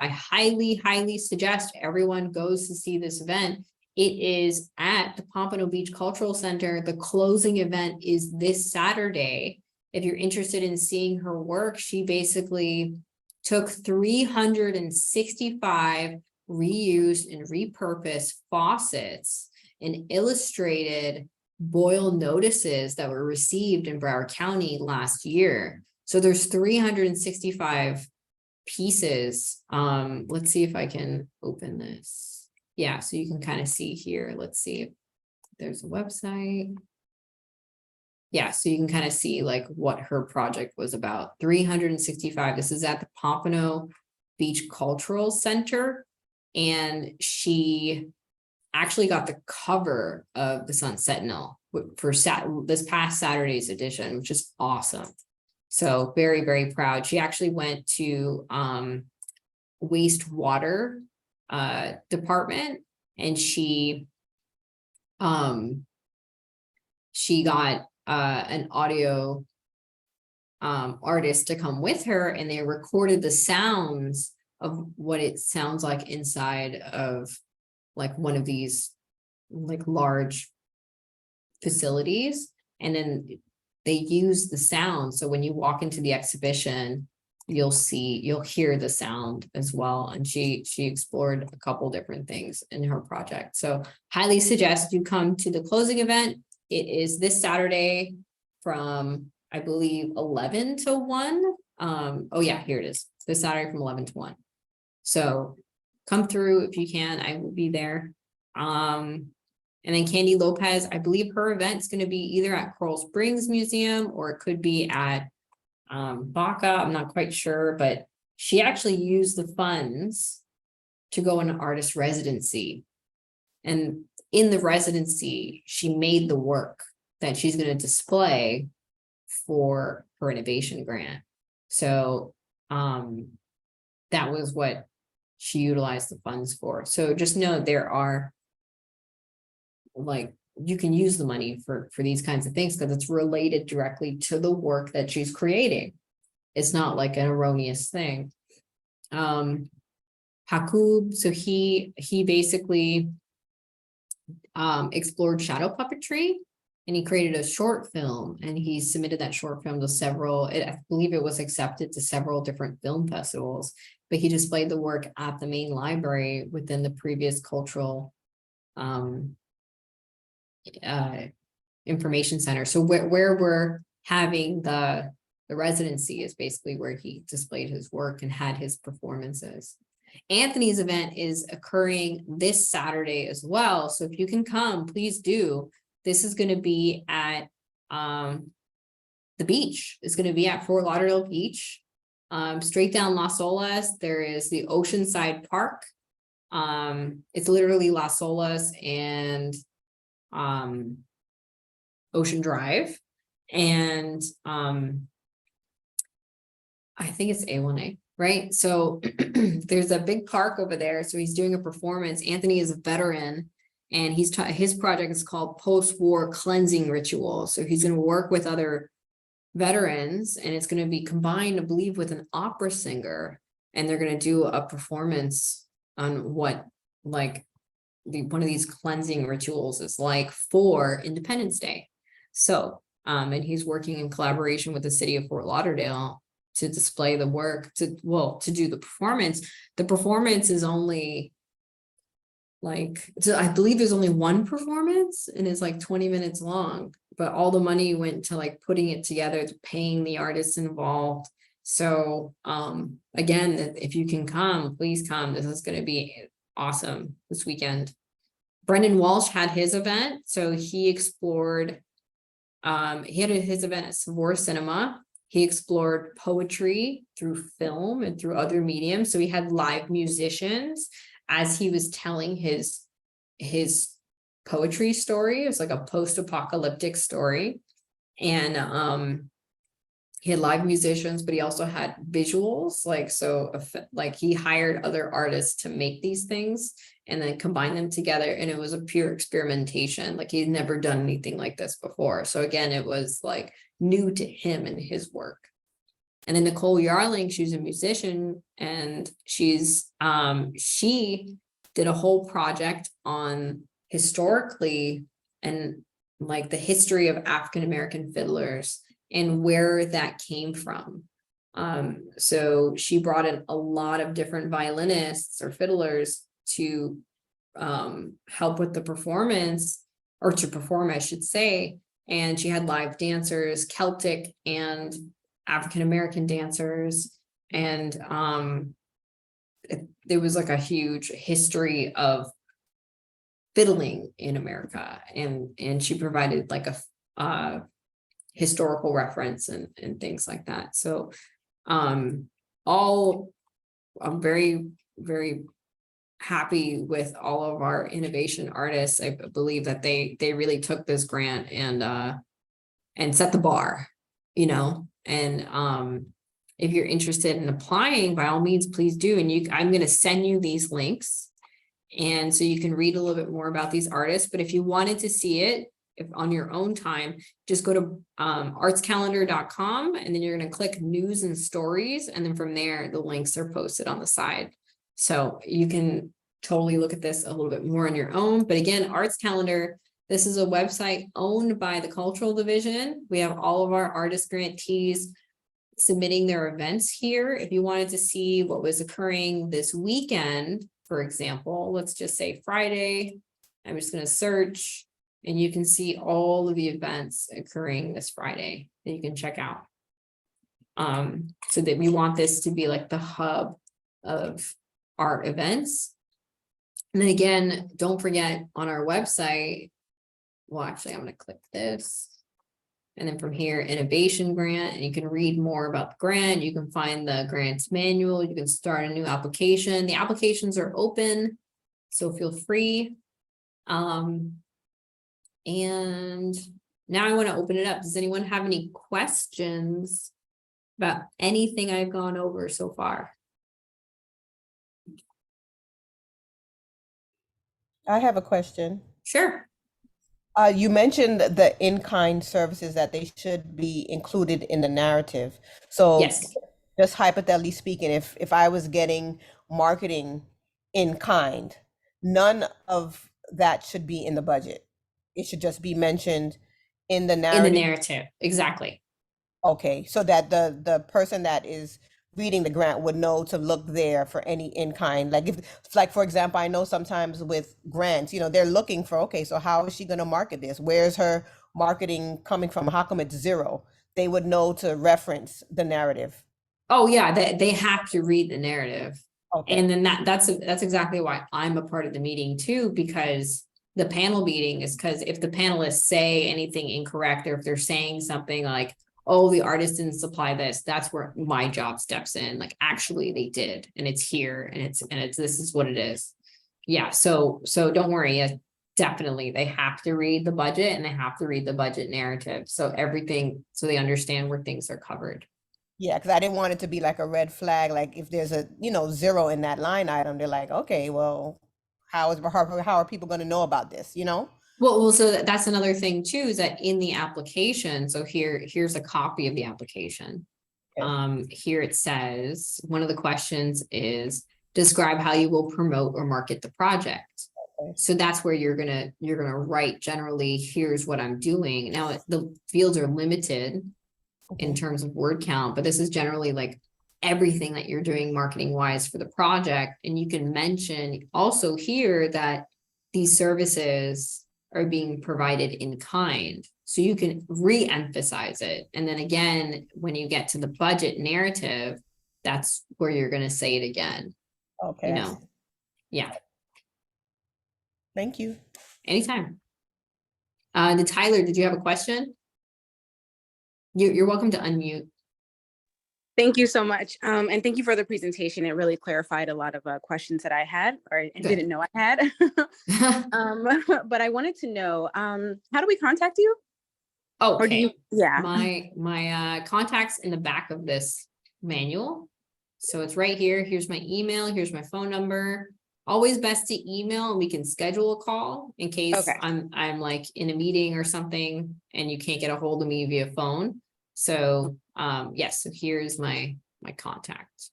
I highly suggest everyone goes to see this event. It is at the Pompano Beach Cultural Center. The closing event is this Saturday. If you're interested in seeing her work, she basically took 365 reused and repurposed faucets and illustrated boil notices that were received in Broward County last year. So there's 365 pieces. Let's see if I can open this. Yeah, so you can kind of see here. Let's see if there's a website. Yeah, so you can kind of see like what her project was about. 365. This is at the Pompano Beach Cultural Center. And she actually got the cover of the Sun Sentinel for this past Saturday's edition, which is awesome. So very proud. She actually went to wastewater department, and she got an audio artist to come with her, and they recorded the sounds of what it sounds like inside of like one of these like large facilities. And then they use the sound. So when you walk into the exhibition, you'll hear the sound as well. And she explored a couple different things in her project. So highly suggest you come to the closing event. It is this Saturday from, I believe, 11 to 1. Oh yeah, here it is. This Saturday from 11 to 1. So come through if you can. I will be there. And then Candy Lopez, I believe her event's going to be either at Coral Springs Museum or it could be at Baca. I'm not quite sure, but she actually used the funds to go in an artist residency. And in the residency, she made the work that she's going to display for her innovation grant. So that was what she utilized the funds for. So just know there are, like, you can use the money for these kinds of things because it's related directly to the work that she's creating. It's not like an erroneous thing. Hakub, so he basically explored shadow puppetry, and he created a short film, and he submitted that short film to several, I believe it was accepted to several different film festivals, but he displayed the work at the main library within the previous cultural information center. So where we're having the residency is basically where he displayed his work and had his performances. Anthony's event is occurring this Saturday as well. So if you can come, please do. This is going to be at the beach. It's going to be at Fort Lauderdale Beach. Straight down Las Olas, there is the Oceanside Park. It's literally Las Olas and Ocean Drive. And I think it's A1A, right? So there's a big park over there. So he's doing a performance. Anthony is a veteran, and his project is called Post-War Cleansing Ritual. So he's going to work with other veterans, and it's going to be combined, I believe, with an opera singer, and they're going to do a performance on what like one of these cleansing rituals is like for Independence Day. So and he's working in collaboration with the city of Fort Lauderdale to display the work, to do the performance. The performance is only like, I believe there's only one performance, and it's like 20 minutes long, but all the money went to like putting it together, to paying the artists involved. So again, if you can come, please come. This is going to be awesome this weekend. Brendan Walsh had his event. So he explored, he had his event at Savour Cinema. He explored poetry through film and through other mediums. So he had live musicians as he was telling his poetry story. It was like a post-apocalyptic story. And he had live musicians, but he also had visuals. Like he hired other artists to make these things and then combine them together. And it was a pure experimentation. Like he'd never done anything like this before. So again, it was like new to him and his work. And then Nicole Yarling, she's a musician, and she did a whole project on historically and like the history of African-American fiddlers and where that came from. So she brought in a lot of different violinists or fiddlers to help with the performance, or to perform, I should say. And she had live dancers, Celtic and African-American dancers. And there was like a huge history of fiddling in America. And she provided like a historical reference and things like that. So I'm very, very happy with all of our innovation artists. I believe that they really took this grant and set the bar, and if you're interested in applying, by all means, please do. And I'm going to send you these links, and so you can read a little bit more about these artists. But if you wanted to see it, if on your own time, just go to artscalendar.com, and then you're going to click news and stories, and then from there the links are posted on the side, so you can totally look at this a little bit more on your own. But again, Arts Calendar, this is a website owned by the Cultural Division. We have all of our artist grantees submitting their events here. If you wanted to see what was occurring this weekend, for example, let's just say Friday, I'm just going to search, and you can see all of the events occurring this Friday that you can check out. So that we want this to be like the hub of art events. And then again, don't forget on our website, well, actually, I'm going to click this. And then from here, innovation grant, and you can read more about the grant. You can find the grants manual. You can start a new application. The applications are open, so feel free. And now I want to open it up. Does anyone have any questions about anything I've gone over so far? I have a question. Sure. You mentioned the in-kind services that they should be included in the narrative. So Yes. just hypothetically speaking, if I was getting marketing in kind, none of that should be in the budget. It should just be mentioned in the In the narrative. narrative, exactly. Okay, so that the person that is reading the grant would know to look there for any in-kind. Like like for example, I know sometimes with grants, they're looking for, okay, so how is she going to market this? Where's her marketing coming from? How come it's zero? They would know to reference the narrative. Oh yeah, they have to read the narrative. Okay. And then that's exactly why I'm a part of the meeting too, because the panel meeting is because if the panelists say anything incorrect, or if they're saying something like, oh, the artist didn't supply this, that's where my job steps in. Like, actually they did, and it's here, and it's this is what it is. Yeah, so don't worry. Yeah, definitely they have to read the budget, and they have to read the budget narrative. So they understand where things are covered. Yeah, because I didn't want it to be like a red flag. Like if there's a, zero in that line item, they're like, okay, well, how are people going to know about this, Well, so that's another thing too, is that in the application, so here's a copy of the application. Okay. Here it says, one of the questions is, describe how you will promote or market the project. Okay. So that's where you're gonna write generally, here's what I'm doing. Now, the fields are limited in terms of word count, but this is generally like everything that you're doing marketing wise for the project. And you can mention also here that these services are being provided in kind, so you can re-emphasize it. And then again, when you get to the budget narrative, that's where you're going to say it again. Okay. Yeah. Thank you. Anytime. Tyler, did you have a question? You're welcome to unmute. Thank you so much. And thank you for the presentation. It really clarified a lot of questions that I had, or didn't know I had. But I wanted to know, how do we contact you? Oh, or do you? Yeah. My contact's in the back of this manual. So it's right here. Here's my email. Here's my phone number. Always best to email, and we can schedule a call in case I'm like in a meeting or something and you can't get a hold of me via phone. So, yes, so here's my contact.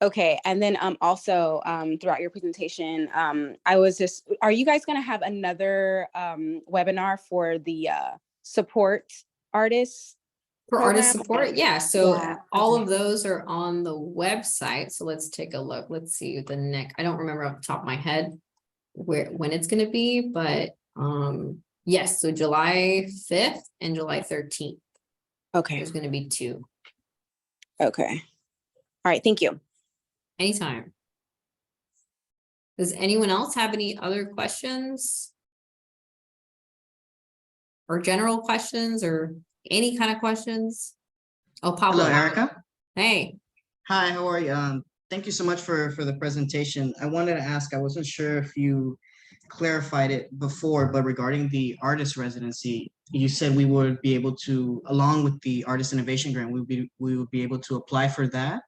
Okay, and then also throughout your presentation, I was just, are you guys going to have another webinar for the support artists For artist program? support, yeah, so Yeah, all okay. of those are on the website. So let's take a look. Let's see the next, I don't remember off the top of my head when it's gonna be, but yes, so July 5th and July 13th. Okay, There's gonna be 2. okay. All right, thank you. Anytime. Does anyone else have any other questions? Or general questions or any kind of questions? Oh, Pablo. Hello, Erica. Hey. Hi, how are you? Thank you so much for the presentation. I wanted to ask, I wasn't sure if you clarified it before, but regarding the artist residency, you said we would be able to, along with the Artist Innovation Grant, we would be able to apply for that.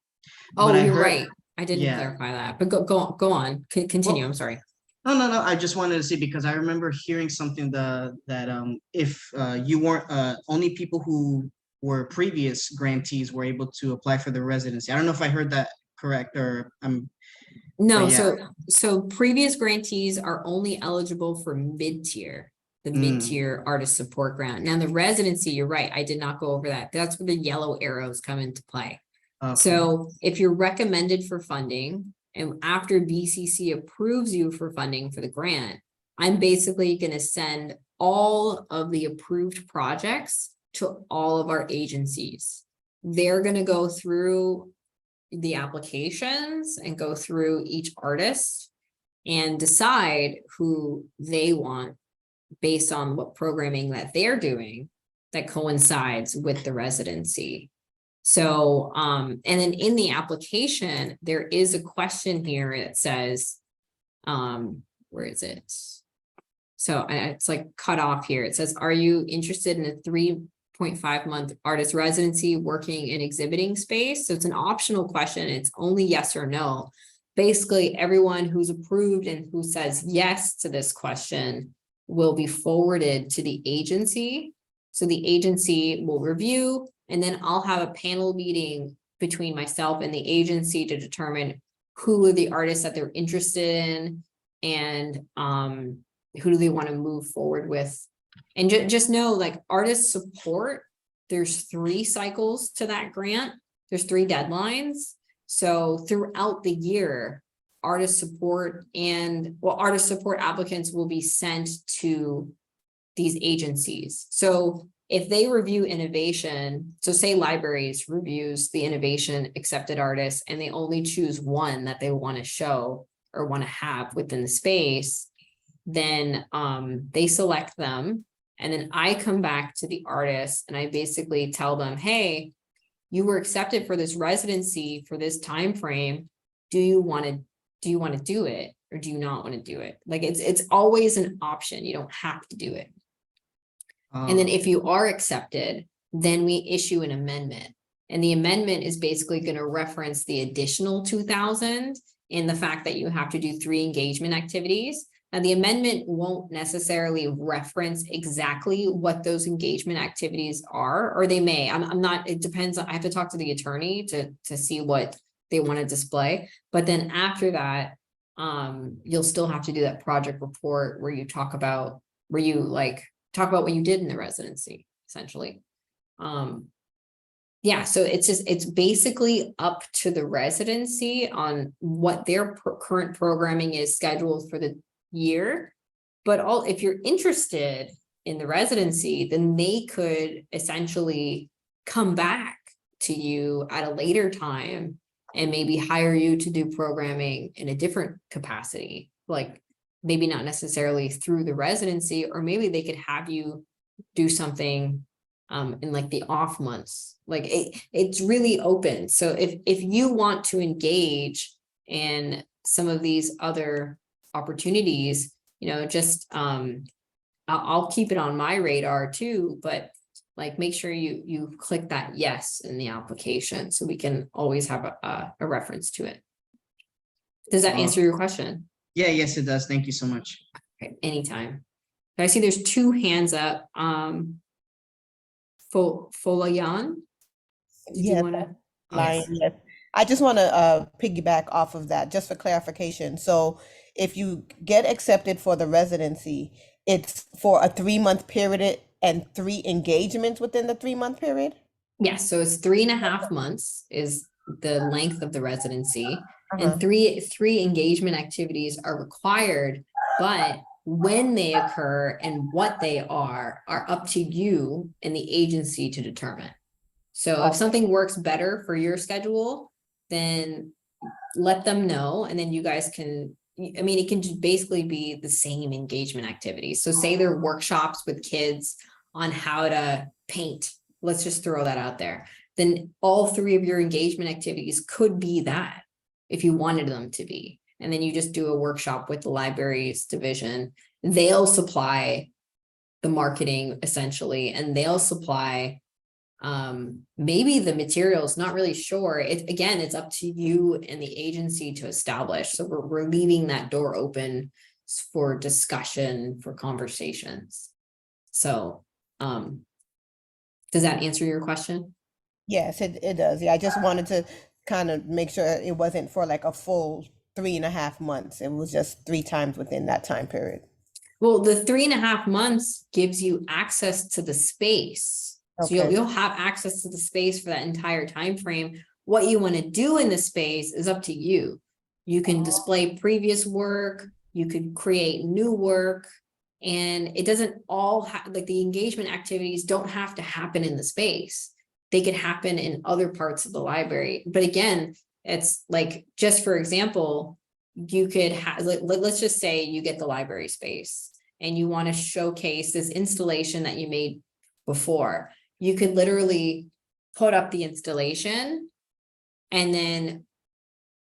Oh, But I you're heard- right. I didn't yeah. clarify that, but go on. Continue. Well, I'm sorry. No. I just wanted to see, because I remember hearing something that if you weren't only people who were previous grantees were able to apply for the residency. I don't know if I heard that correct or No, but yeah. so previous grantees are only eligible for mid-tier, the mid-tier artist support grant. Now the residency, you're right, I did not go over that. That's where the yellow arrows come into play. Okay. So if you're recommended for funding and after BCC approves you for funding for the grant, I'm basically going to send all of the approved projects to all of our agencies. They're going to go through the applications and go through each artist and decide who they want based on what programming that they're doing that coincides with the residency. So, and then in the application, there is a question here that says, where is it? So it's like cut off here. It says, are you interested in a 3.5-month artist residency working in exhibiting space? So it's an optional question. It's only yes or no. Basically, everyone who's approved and who says yes to this question will be forwarded to the agency. So the agency will review, and then I'll have a panel meeting between myself and the agency to determine who are the artists that they're interested in and who do they want to move forward with. And just know, like, artist support, there's 3 cycles to that grant. There's 3 deadlines. So throughout the year, artist support applicants will be sent to these agencies. So if they review innovation, so say libraries reviews the innovation accepted artists and they only choose one that they want to show or want to have within the space, then they select them. And then I come back to the artist and I basically tell them, hey, you were accepted for this residency for this time frame. Do you want to do it or do you not want to do it? Like it's always an option. You don't have to do it. And then if you are accepted, then we issue an amendment. And the amendment is basically going to reference the additional 2,000 in the fact that you have to do 3 engagement activities. Now, the amendment won't necessarily reference exactly what those engagement activities are, or they may. I'm not, it depends. I have to talk to the attorney to see what they want to display. But then after that, you'll still have to do that project report where you talk about what you did in the residency, essentially. Yeah, so it's basically up to the residency on what their current programming is scheduled for the year. But if you're interested in the residency, then they could essentially come back to you at a later time and maybe hire you to do programming in a different capacity, like maybe not necessarily through the residency, or maybe they could have you do something in like the off months. Like it's really open. So if you want to engage in some of these other opportunities, just I'll keep it on my radar too, but like make sure you click that yes in the application so we can always have a reference to it. Does that answer your question? Yeah, yes, it does. Thank you so much. Okay, anytime. I see there's 2 hands up. Folayan, Did you Yes, want to? Lion, Yes. yes. I just want to piggyback off of that just for clarification. So if you get accepted for the residency, it's for a 3-month period and 3 engagements within the 3-month period? Yes, so it's 3.5 months is the length of the residency. Uh-huh. And three engagement activities are required, but when they occur and what they are up to you and the agency to determine. So if Okay. something works better for your schedule, then let them know, and then you guys can, I mean, it can just basically be the same engagement activities. So say there are workshops with kids on how to paint. Let's just throw that out there. Then all 3 of your engagement activities could be that if you wanted them to be. And then you just do a workshop with the libraries division. They'll supply the marketing essentially, and they'll supply maybe the materials, not really sure. Again, it's up to you and the agency to establish. So we're leaving that door open for discussion, for conversations. So does that answer your question? Yes, it does. Yeah, I just wanted to kind of make sure it wasn't for like a full 3.5 months. It was just 3 times within that time period. Well, the 3.5 months gives you access to the space. So Okay. you'll have access to the space for that entire time frame. What you want to do in the space is up to you. You can display previous work, you could create new work, and it doesn't all have, like, the engagement activities don't have to happen in the space. They could happen in other parts of the library. But again, it's like, just for example, you could have, let's just say you get the library space and you want to showcase this installation that you made before. You could literally put up the installation, and then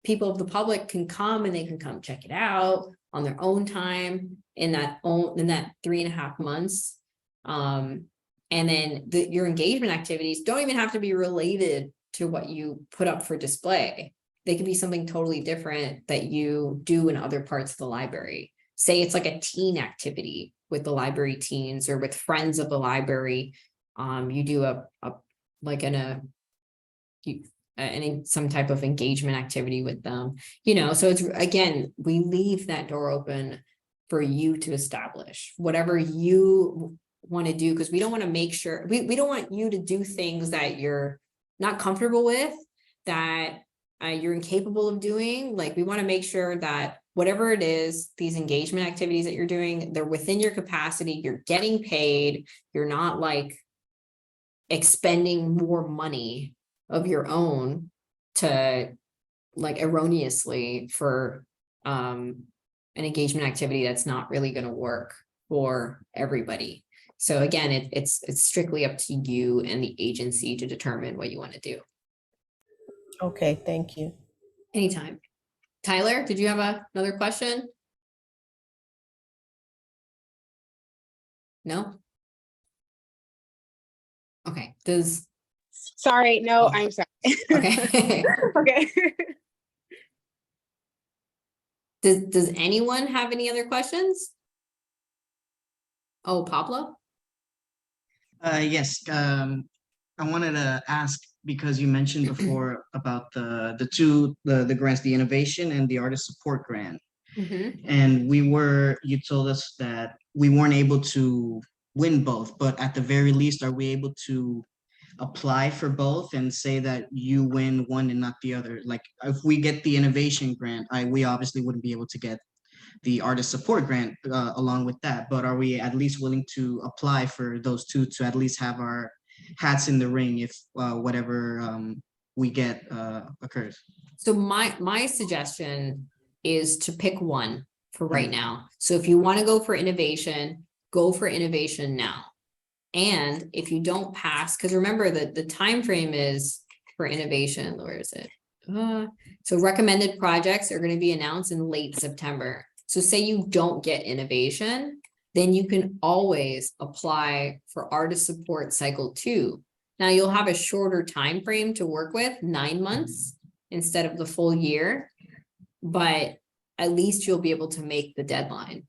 people of the public can come and they can come check it out on their own time in that 3.5 months. And then your engagement activities don't even have to be related to what you put up for display. They could be something totally different that you do in other parts of the library. Say it's like a teen activity with the library teens or with friends of the library. You do some type of engagement activity with them, so it's, again, we leave that door open for you to establish whatever you want to do, because we don't want to make sure, we don't want you to do things that you're not comfortable with, that you're incapable of doing. Like, we want to make sure that whatever it is, these engagement activities that you're doing, they're within your capacity, you're getting paid, you're not like expending more money of your own to, like, erroneously for an engagement activity that's not really going to work for everybody. So again, it's strictly up to you and the agency to determine what you want to do. Okay, thank you. Anytime. Tyler, did you have another question? No? Okay, Sorry, no, Oh. I'm sorry. okay. Okay. Does anyone have any other questions? Oh, Pablo? Yes, I wanted to ask, because you mentioned before about the grants, the innovation and the artist support grant. Mm-hmm. And you told us that we weren't able to win both, but at the very least, are we able to apply for both and say that you win one and not the other? Like, if we get the innovation grant, we obviously wouldn't be able to get the artist support grant along with that, but are we at least willing to apply for those two to at least have our hats in the ring if whatever we get occurs? So my suggestion is to pick one for right now. So if you want to go for innovation, go for innovation now. And if you don't pass, because remember that the time frame is for innovation, where is it? So recommended projects are going to be announced in late September. So say you don't get innovation, then you can always apply for artist support cycle 2. Now you'll have a shorter time frame to work with, 9 months instead of the full year, but at least you'll be able to make the deadline.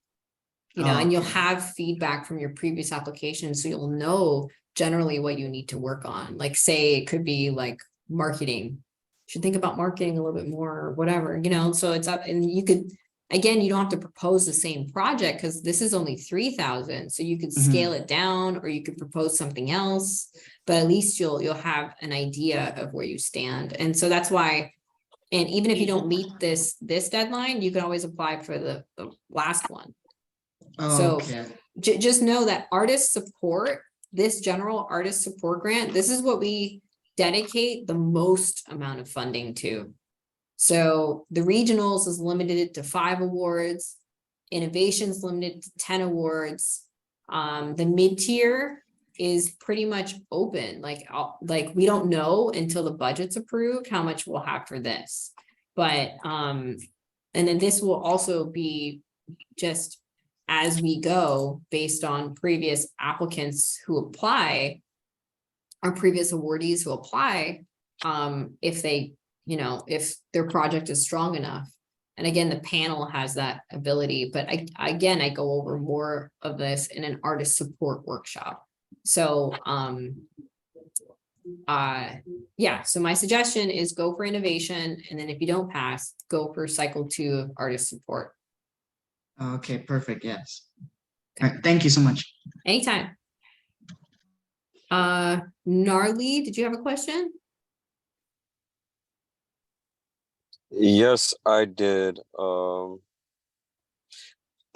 And you'll have feedback from your previous application, so you'll know generally what you need to work on. Like say it could be like marketing. You should think about marketing a little bit more or whatever, you know, so it's up and you could, again, you don't have to propose the same project because this is only 3,000. So you could scale it down or you could propose something else, but at least you'll have an idea of where you stand. And so that's why, and even if you don't meet this deadline, you can always apply for the last one. So Okay. just know that artist support, this general artist support grant, this is what we dedicate the most amount of funding to. So the regionals is limited to 5 awards, innovations limited to 10 awards. The mid-tier is pretty much open, like we don't know until the budget's approved how much we'll have for this. But and then this will also be just as we go based on previous applicants who apply, or previous awardees who apply, if they, you know, if their project is strong enough. And again, the panel has that ability, but I go over more of this in an artist support workshop. So, yeah, so my suggestion is go for innovation. And then if you don't pass, go for cycle 2 of artist support. Okay, perfect. Yes. All right. Thank you so much. Anytime. Gnarly, did you have a question? Yes, I did. No,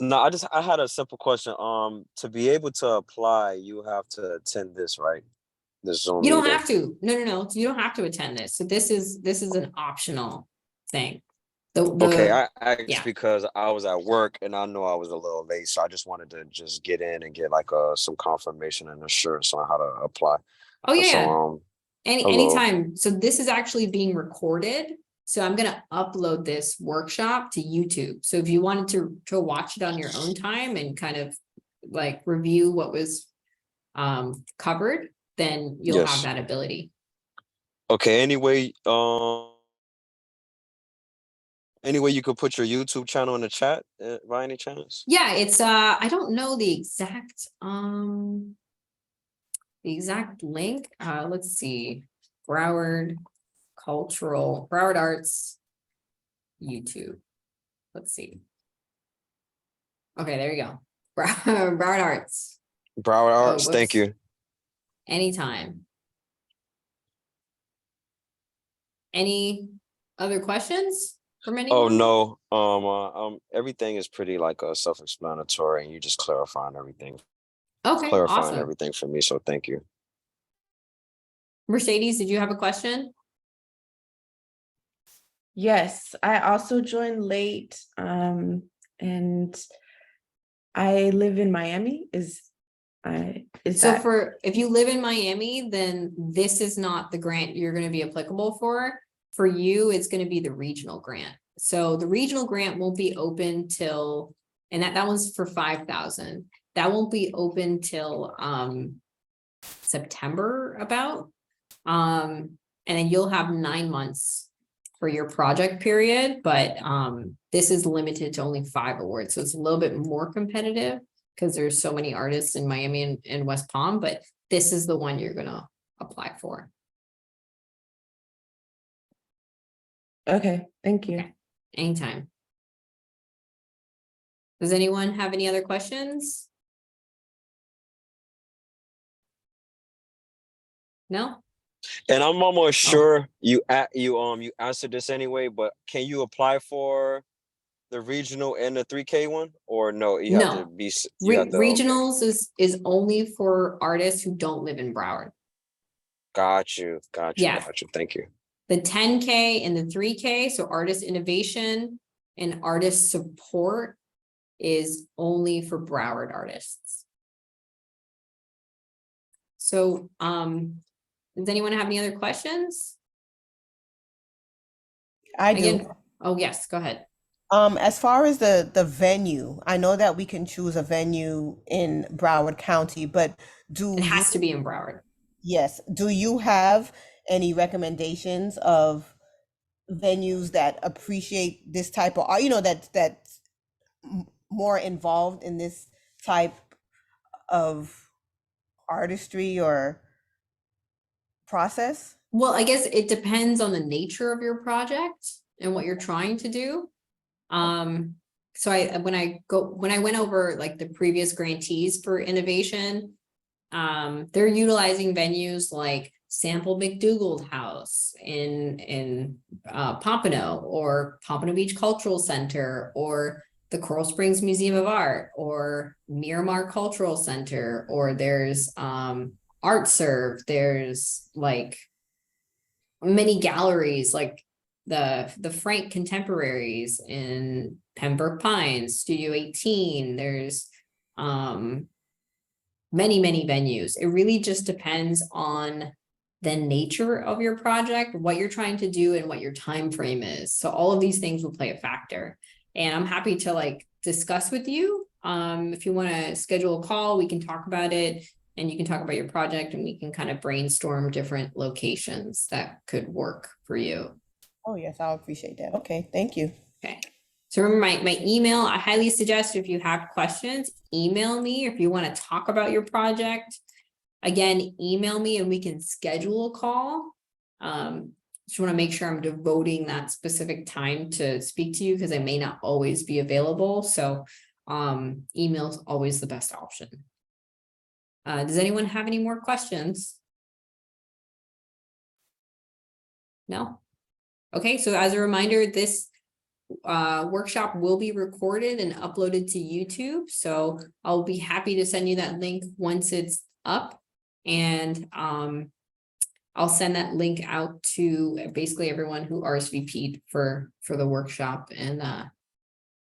I had a simple question. To be able to apply, you have to attend this, right? This Zoom You don't meeting. have to. No, you don't have to attend this. So this is an optional thing. Okay, I asked yeah. because I was at work and I know I was a little late, so I just wanted to just get in and get like some confirmation and assurance on how to apply. Oh And yeah. so hello. Anytime. So this is actually being recorded. So I'm gonna upload this workshop to YouTube. So if you wanted to watch it on your own time and kind of like review what was covered, then you'll have Yes. that ability. Okay, anyway, you could put your YouTube channel in the chat by any chance? Yeah, it's I don't know the exact link. Let's see. Broward Arts YouTube. Let's see. Okay, there you go. Broward Arts. Broward Arts, thank whoops. you. Anytime. Any other questions from anyone? Oh no. Everything is pretty like self-explanatory, and you just clarifying everything. Okay, Clarifying awesome. everything for me, so thank you. Mercedes, did you have a question? Yes, I also joined late, and I live in Miami. If you live in Miami, then this is not the grant you're going to be applicable for. For you, it's going to be the regional grant. So the regional grant won't be open till, and that one's for 5,000. That won't be open till September about. And then you'll have 9 months for your project period, but this is limited to only 5 awards. So it's a little bit more competitive because there's so many artists in Miami and West Palm, but this is the one you're gonna apply for. Okay, thank you. Anytime. Does anyone have any other questions? No? And I'm almost sure you answered this anyway, but can you apply for the regional and the 3K one, or no? You have to be regionals is only for artists who don't live in Broward. Got you. Yeah. Thank you. The 10K and the 3K, so artist innovation and artist support is only for Broward artists. So, does anyone have any other questions? I do. Oh, yes, go ahead. As far as the venue, I know that we can choose a venue in Broward County, but It has to be in Broward. Yes. Do you have any recommendations of venues that appreciate this type of art, that's more involved in this type of artistry or process? Well, I guess it depends on the nature of your project and what you're trying to do. So when I went over like the previous grantees for innovation, they're utilizing venues like Sample McDougald House in Pompano, or Pompano Beach Cultural Center, or the Coral Springs Museum of Art, or Miramar Cultural Center, or there's Art Serve, there's like many galleries like the Frank Contemporaries in Pembroke Pines, Studio 18. There's many venues. It really just depends on the nature of your project, what you're trying to do, and what your time frame is. So all of these things will play a factor. And I'm happy to like discuss with you. If you want to schedule a call, we can talk about it, and you can talk about your project, and we can kind of brainstorm different locations that could work for you. Oh, yes, I'll appreciate that. Okay, thank you. Okay. So remember my email, I highly suggest if you have questions, email me. If you want to talk about your project, again, email me and we can schedule a call. Just want to make sure I'm devoting that specific time to speak to you, because I may not always be available. So email is always the best option. Does anyone have any more questions? No? Okay, so as a reminder, this workshop will be recorded and uploaded to YouTube. So I'll be happy to send you that link once it's up. And I'll send that link out to basically everyone who RSVP'd for the workshop. And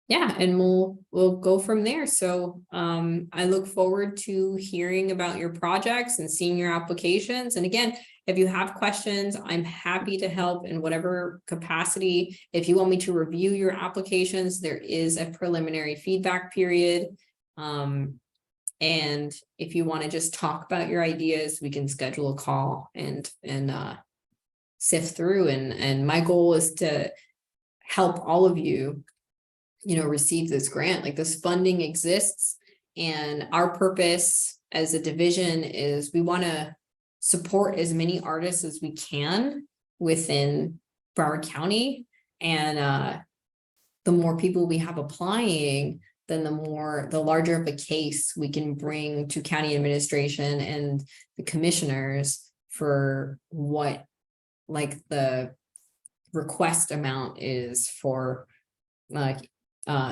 yeah, and we'll go from there. So I look forward to hearing about your projects and seeing your applications. And again, if you have questions, I'm happy to help in whatever capacity. If you want me to review your applications, there is a preliminary feedback period. And if you want to just talk about your ideas, we can schedule a call and sift through. And my goal is to help all of you, receive this grant. Like, this funding exists, and our purpose as a division is we want to support as many artists as we can within Broward County. And the more people we have applying, then the larger of a case we can bring to county administration and the commissioners for what like the request amount is for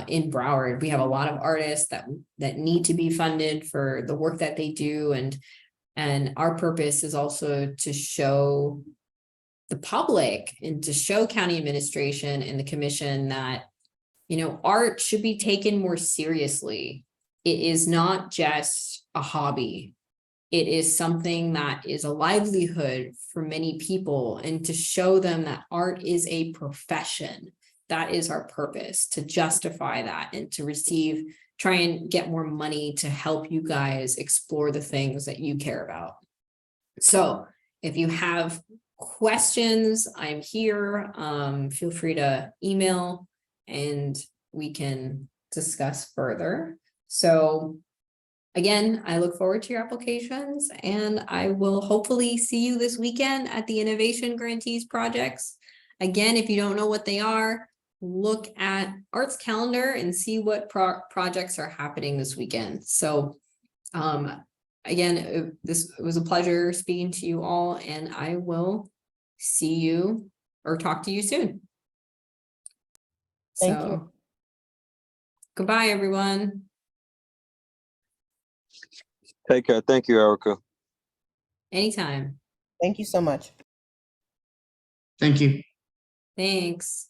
in Broward. We have a lot of artists that need to be funded for the work that they do, and our purpose is also to show the public and to show county administration and the commission that art should be taken more seriously. It is not just a hobby. It is something that is a livelihood for many people, and to show them that art is a profession. That is our purpose, to justify that and to try and get more money to help you guys explore the things that you care about. So if you have questions, I'm here. Feel free to email and we can discuss further. So again, I look forward to your applications, and I will hopefully see you this weekend at the Innovation Grantees projects. Again, if you don't know what they are, look at Arts Calendar and see what projects are happening this weekend. So again, it was a pleasure speaking to you all, and I will see you or talk to you soon. Thank you. Goodbye, everyone. Take care. Thank you, Erica. Anytime. Thank you so much. Thank you. Thanks.